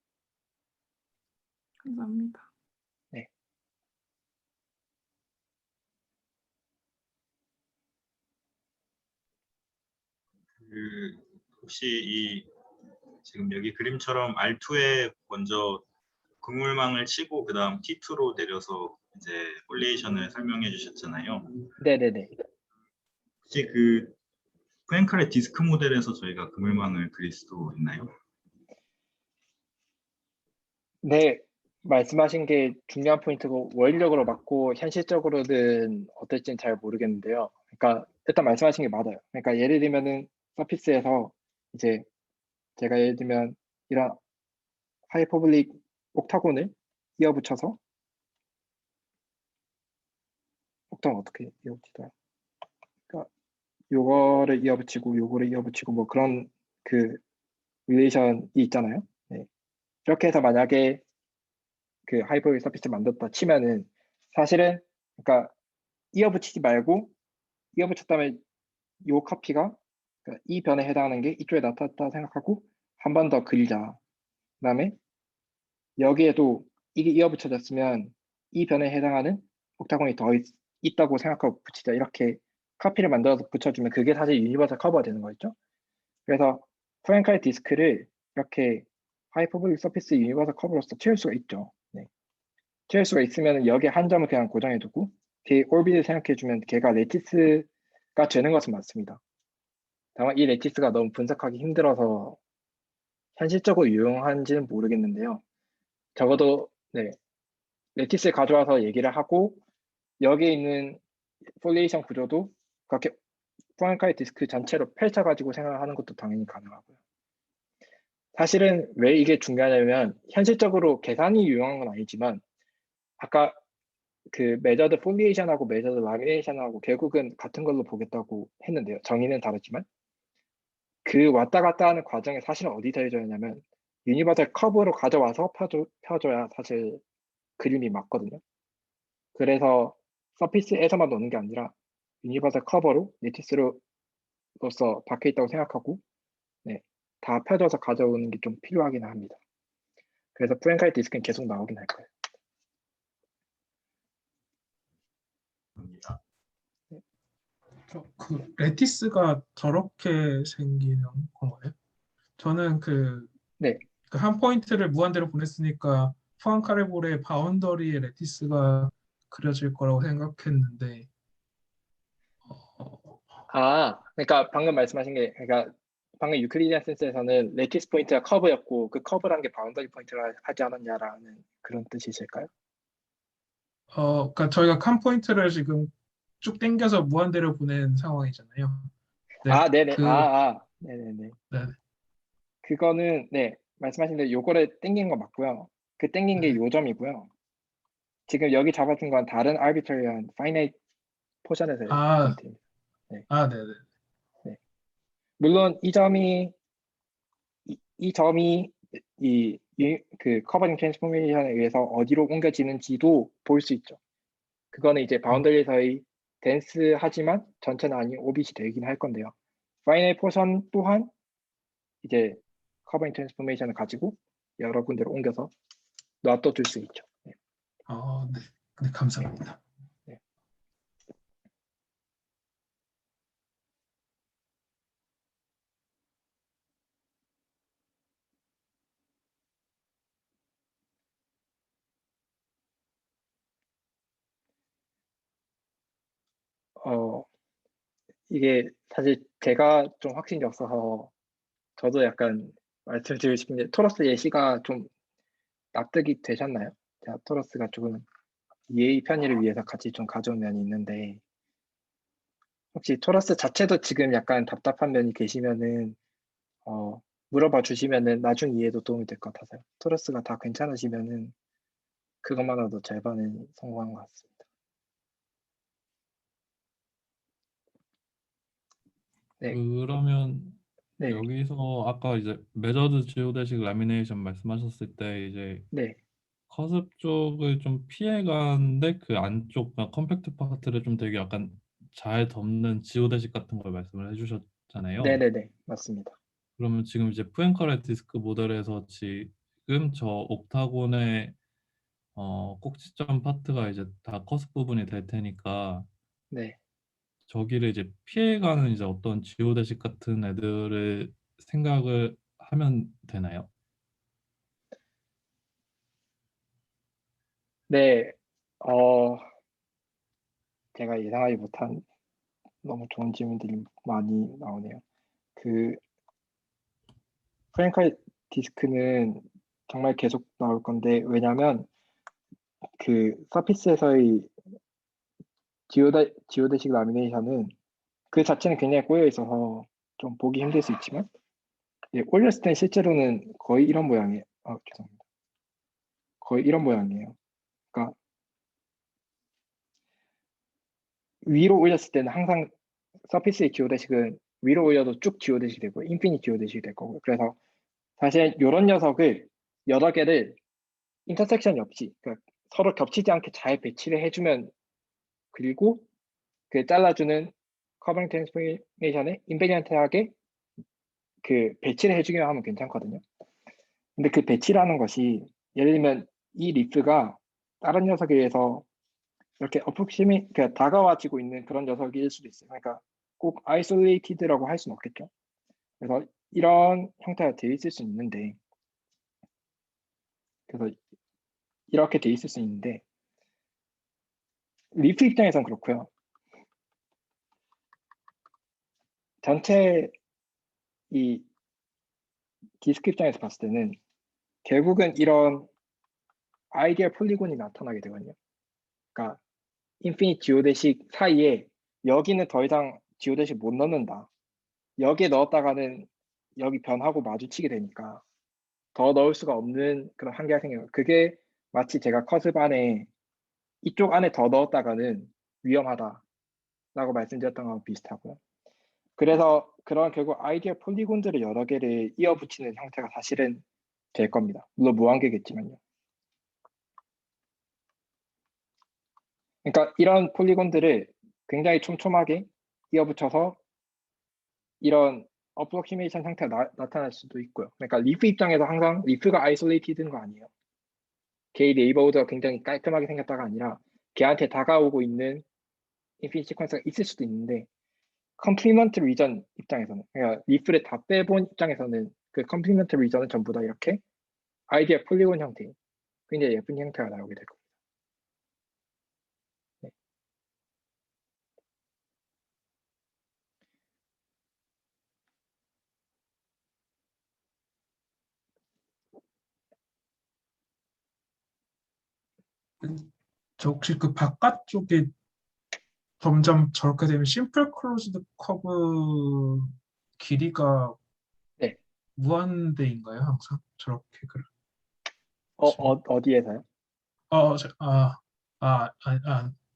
감사합니다.
네.
혹시 이 지금 여기 그림처럼 R2에 먼저 그물망을 치고 그다음 T2로 내려서 이제 폴리에이션을 설명해 주셨잖아요.
네네네.
혹시 그 포앤칼의 디스크 모델에서 저희가 그물망을 그릴 수도 있나요?
네, 말씀하신 게 중요한 포인트고 원리적으로 맞고 현실적으로는 어떨지는 잘 모르겠는데요. 그러니까 일단 말씀하신 게 맞아요. 그러니까 예를 들면은 서피스에서 이제 제가 예를 들면 이런 하이퍼블릭 옥타곤을 이어붙여서 옥타곤 어떻게 이어붙이더라? 그러니까 요거를 이어붙이고 요거를 이어붙이고 뭐 그런 그 릴레이션이 있잖아요. 네. 이렇게 해서 만약에 그 하이퍼블릭 서피스 만들었다 치면은 사실은 그러니까 이어붙이지 말고 이어붙였다면 요 카피가 그러니까 이 변에 해당하는 게 이쪽에 나타났다 생각하고 한 번 더 그리자. 그다음에 여기에도 이게 이어붙여졌으면 이 변에 해당하는 옥타곤이 더 있다고 생각하고 붙이자. 이렇게 카피를 만들어서 붙여주면 그게 사실 유니버설 커버가 되는 거였죠. 그래서 프랭칼 디스크를 이렇게 하이퍼블릭 서피스 유니버설 커버로서 채울 수가 있죠. 네. 채울 수가 있으면 여기에 한 점을 그냥 고정해두고 걔 올비를 생각해주면 걔가 레티스가 되는 것은 맞습니다. 다만 이 레티스가 너무 분석하기 힘들어서 현실적으로 유용한지는 모르겠는데요. 적어도 네, 레티스를 가져와서 얘기를 하고 여기에 있는 폴리에이션 구조도 그렇게 프랭칼 디스크 전체로 펼쳐가지고 생각하는 것도 당연히 가능하고요. 사실은 왜 이게 중요하냐면 현실적으로 계산이 유용한 건 아니지만 아까 그 메저드 폴리에이션하고 메저드 라미네이션하고 결국은 같은 걸로 보겠다고 했는데요. 정의는 다르지만 그 왔다 갔다 하는 과정에 사실은 어디서 해줘야냐면 유니버설 커브로 가져와서 펴줘야 사실 그림이 맞거든요. 그래서 서피스에서만 노는 게 아니라 유니버설 커버로 레티스로서 박혀 있다고 생각하고 네, 다 펴줘서 가져오는 게 좀 필요하긴 합니다. 그래서 프랭카이 디스크는 계속 나오긴 할 거예요.
합니다.
그 레티스가 저렇게 생기는 건가요? 저는
네.
그 한 포인트를 무한대로 보냈으니까 포안카레볼의 바운더리에 레티스가 그려질 거라고 생각했는데
그러니까 방금 말씀하신 게 그러니까 방금 유클리디안 센스에서는 레티스 포인트가 커브였고 그 커브란 게 바운더리 포인트라 하지 않았냐라는 그런 뜻이실까요?
그러니까 저희가 한 포인트를 지금 쭉 당겨서 무한대로 보낸 상황이잖아요. 네,
네네. 네네네.
네,
그거는 네 말씀하신 대로 요거를 땡긴 거 맞고요. 그 땡긴 게
네.
요 점이고요. 지금 여기 잡아준 건 다른 arbitrary한 finite 포션에서의
아,
포인트입니다. 네.
네, 네.
네. 물론 이 점이 이 점이 그 커버링 트랜스포메이션에 의해서 어디로 옮겨지는지도 볼 수 있죠. 그거는 이제 바운더리에서의 덴스하지만 전체는 아닌 오빗이 되긴 할 건데요. 파이널 포션 또한 이제 커버링 트랜스포메이션을 가지고 여러 군데로 옮겨서 놔둬줄 수 있죠. 네.
네, 네, 감사합니다.
네. 이게 사실 제가 좀 확신이 없어서 저도 약간 말씀드리고 싶은 게 토러스 예시가 좀 납득이 되셨나요? 제가 토러스가 조금 예의 편의를 위해서 같이 좀 가져온 면이 있는데 혹시 토러스 자체도 지금 약간 답답한 면이 계시면은 물어봐 주시면은 나중 이해도 도움이 될 것 같아서요. 토러스가 다 괜찮으시면은 그것만으로도 절반은 성공한 것 같습니다. 네,
그러면
네,
여기서 아까 이제 메저드 지오데식 라미네이션 말씀하셨을 때 이제
네,
커습 쪽을 좀 피해가는데 그 안쪽 컴팩트 파트를 좀 되게 약간 잘 덮는 지오데식 같은 걸 말씀을
네,
해주셨잖아요.
네, 네, 맞습니다.
그러면 지금 이제 푸앤카레 디스크 모델에서 지금 저 옥타곤의 꼭지점 파트가 이제 다 커습 부분이 될 테니까
네,
저기를 이제 피해가는 이제 어떤 지오데식 같은 애들을 생각을 하면 되나요?
네, 제가 예상하지 못한 너무 좋은 질문들이 많이 나오네요. 그 프랭카이 디스크는 정말 계속 나올 건데, 왜냐면 그 서피스에서의 지오데식 라미네이션은 그 자체는 굉장히 꼬여 있어서 좀 보기 힘들 수 있지만, 올렸을 땐 실제로는 거의 이런 모양이에요. 죄송합니다. 거의 이런 모양이에요. 그러니까 위로 올렸을 때는 항상 서피스의 지오데식은 위로 올려도 쭉 지오데식이 되고 인피니트 지오데식이 될 거고요. 그래서 사실 이런 녀석을 여러 개를 인터섹션이 없이, 그러니까 서로 겹치지 않게 잘 배치를 해주면, 그리고 그 잘라주는 커버링 트랜스포메이션에 인베리언트하게 그 배치를 해주기만 하면 괜찮거든요. 근데 그 배치라는 것이 예를 들면 이 리프가 다른 녀석에 의해서 이렇게 그러니까 다가와지고 있는 그런 녀석일 수도 있어요. 그러니까 꼭 아이솔레이티드라고 할 수는 없겠죠. 그래서 이런 형태가 되어 있을 수 있는데, 그래서 이렇게 되어 있을 수 있는데 리프 입장에선 그렇고요. 전체 이 디스크 입장에서 봤을 때는 결국은 이런 아이디얼 폴리곤이 나타나게 되거든요. 그러니까 인피니트 지오데식 사이에 여기는 더 이상 지오데식 못 넣는다. 여기에 넣었다가는 여기 변하고 마주치게 되니까 더 넣을 수가 없는 그런 한계가 생겨요. 그게 마치 제가 커습 안에 이쪽 안에 더 넣었다가는 위험하다라고 말씀드렸던 거랑 비슷하고요. 그래서 그런 결국 아이디어 폴리곤들을 여러 개를 이어붙이는 형태가 사실은 될 겁니다. 물론 무한계겠지만요. 그러니까 이런 폴리곤들을 굉장히 촘촘하게 이어붙여서 이런 어프로키메이션 상태가 나타날 수도 있고요. 그러니까 리프 입장에서 항상 리프가 아이솔레이티드인 거 아니에요. 걔의 네이버우드가 굉장히 깔끔하게 생겼다가 아니라 걔한테 다가오고 있는 인피니트 시퀀스가 있을 수도 있는데, 컴플리먼트 리전 입장에서는, 그러니까 리프를 다 빼본 입장에서는 그 컴플리먼트 리전은 전부 다 이렇게 아이디어 폴리곤 형태, 굉장히 예쁜 형태가 나오게 될 겁니다. 네.
저 혹시 그 바깥쪽에 점점 저렇게 되면 심플 클로즈드 커브 길이가
네.
무한대인가요? 항상 저렇게 그래.
어디에서요?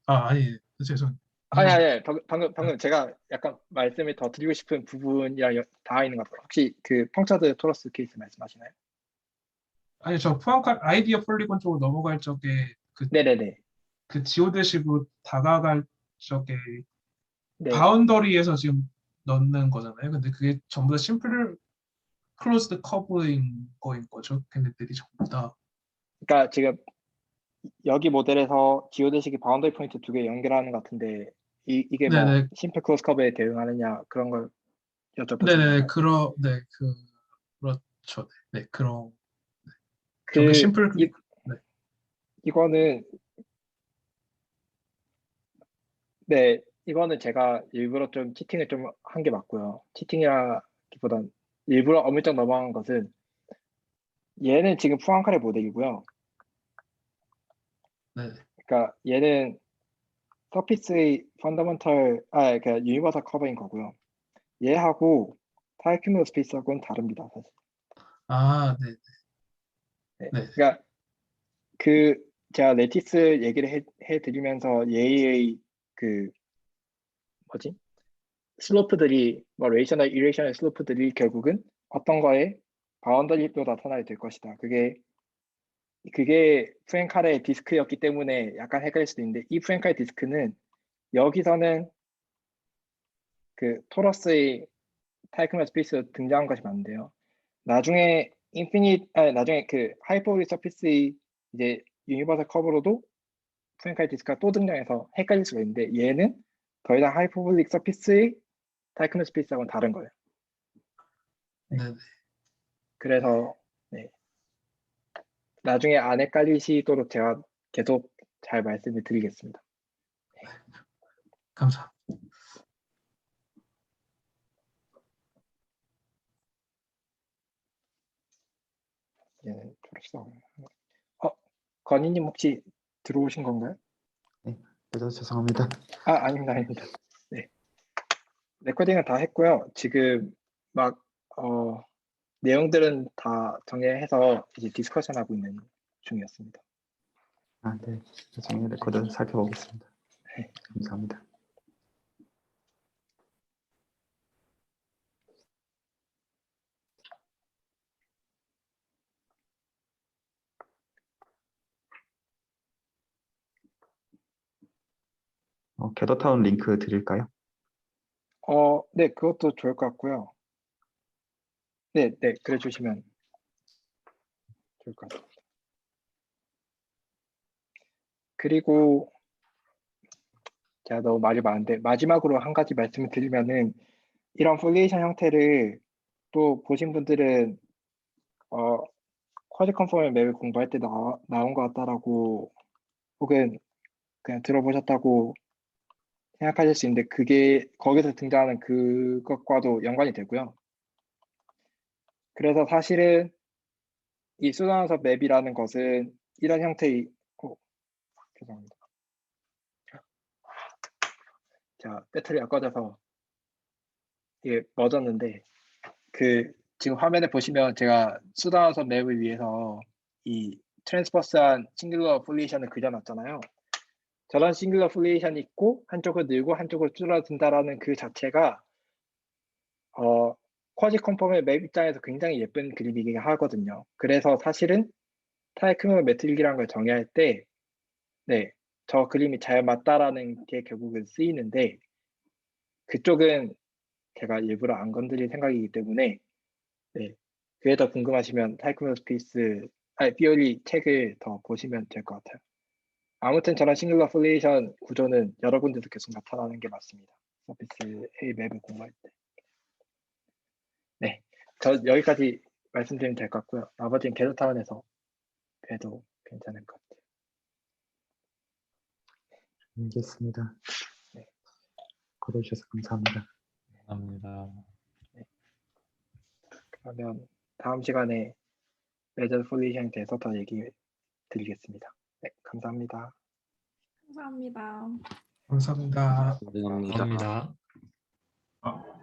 아니 죄송.
아니, 방금 제가 약간 말씀을 더 드리고 싶은 부분이랑 닿아 있는 것 같아요. 혹시 그 펑차드 토러스 케이스 말씀하시나요?
아니 저 포함칼 아이디어 폴리곤 쪽으로 넘어갈 적에
네네네.
그 지오데식으로 다가갈 적에
네.
바운더리에서 지금 넣는 거잖아요. 근데 그게 전부 다 심플 클로즈드 커브인 거인 거죠. 걔네들이 전부 다.
그러니까 지금 여기 모델에서 지오데식이 바운더리 포인트 두 개 연결하는 것 같은데, 이게 뭐
네네.
심플 크로스 커브에 대응하느냐 그런 걸 여쭤보시는
네네.
건가요?
그렇죠. 네. 그런 저게
그
심플. 네.
이거는 네, 이거는 제가 일부러 좀 치팅을 좀 한 게 맞고요. 치팅이라기보단 일부러 어물쩍 넘어간 것은, 얘는 지금 푸앙카레 모델이고요.
네.
그러니까 얘는 서피스의 펀더먼털, 그러니까 유니버설 커버인 거고요. 얘하고 타이큐무 스페이스하고는 다릅니다, 사실.
네.
네.
네.
그러니까 그 제가 레티스 얘기를 해드리면서 얘의 그 뭐지? 슬로프들이 뭐 레이셔널, 이레이셔널 슬로프들이 결국은 어떤 거에 바운더리로 나타나게 될 것이다. 그게 프랭칼의 디스크였기 때문에 약간 헷갈릴 수도 있는데, 이 프랭칼의 디스크는 여기서는 그 토러스의 타이크마 스페이스로 등장한 것이 맞는데요. 나중에 나중에 그 하이퍼볼릭 서피스의 이제 유니버설 커브로도 프랭칼 디스크가 또 등장해서 헷갈릴 수가 있는데, 얘는 더 이상 하이퍼볼릭 서피스의 타이크노 스페이스하고는 다른 거예요.
네.
그래서 네. 나중에 안 헷갈리시도록 제가 계속 잘 말씀을 드리겠습니다.
감사합니다.
얘는 졸업사. 건희님 혹시 들어오신 건가요?
그래서 죄송합니다.
아닙니다, 아닙니다. 네. 레코딩은 다 했고요. 지금 막 내용들은 다 정리해서 이제 디스커션 하고 있는 중이었습니다.
네. 나중에 레코드 살펴보겠습니다.
네.
감사합니다. 게더타운 링크 드릴까요?
네, 그것도 좋을 것 같고요. 네, 그래 주시면 좋을 것 같습니다. 그리고 제가 너무 말이 많은데 마지막으로 한 가지 말씀을 드리면은 이런 폴리에이션 형태를 또 보신 분들은 쿼드 컨포멀 맵을 공부할 때 나온 것 같다라고 혹은 그냥 들어보셨다고 생각하실 수 있는데 그게 거기서 등장하는 그것과도 연관이 되고요. 그래서 사실은 이 수단원서 맵이라는 것은 이런 형태의 죄송합니다. 자, 배터리가 꺼져서 이게 멎었는데 지금 화면에 보시면 제가 수단원서 맵을 위해서 이 트랜스퍼스한 싱글러 폴리에이션을 그려놨잖아요. 저런 싱글러 폴리에이션이 있고 한쪽을 늘고 한쪽을 줄어든다라는 그 자체가 쿼지 컨펌의 맵 입장에서 굉장히 예쁜 그림이긴 하거든요. 그래서 사실은 타이크노 매트릭이라는 걸 정의할 때 네, 저 그림이 잘 맞다라는 게 결국은 쓰이는데 그쪽은 제가 일부러 안 건드릴 생각이기 때문에 네, 그게 더 궁금하시면 타이크노 스페이스 삐올리 책을 더 보시면 될 것 같아요. 아무튼 저런 싱글러 폴리에이션 구조는 여러 군데서 계속 나타나는 게 맞습니다. 서피스 A 맵을 공부할 때. 네, 저 여기까지 말씀드리면 될 것 같고요. 나머지는 게더타운에서 봬도 괜찮을 것 같아요.
알겠습니다.
네.
걸어주셔서 감사합니다.
감사합니다.
그러면 다음 시간에 메저 폴리에이션에 대해서 더 얘기 드리겠습니다. 네, 감사합니다.
감사합니다.
감사합니다.
감사합니다.
감사합니다.
어,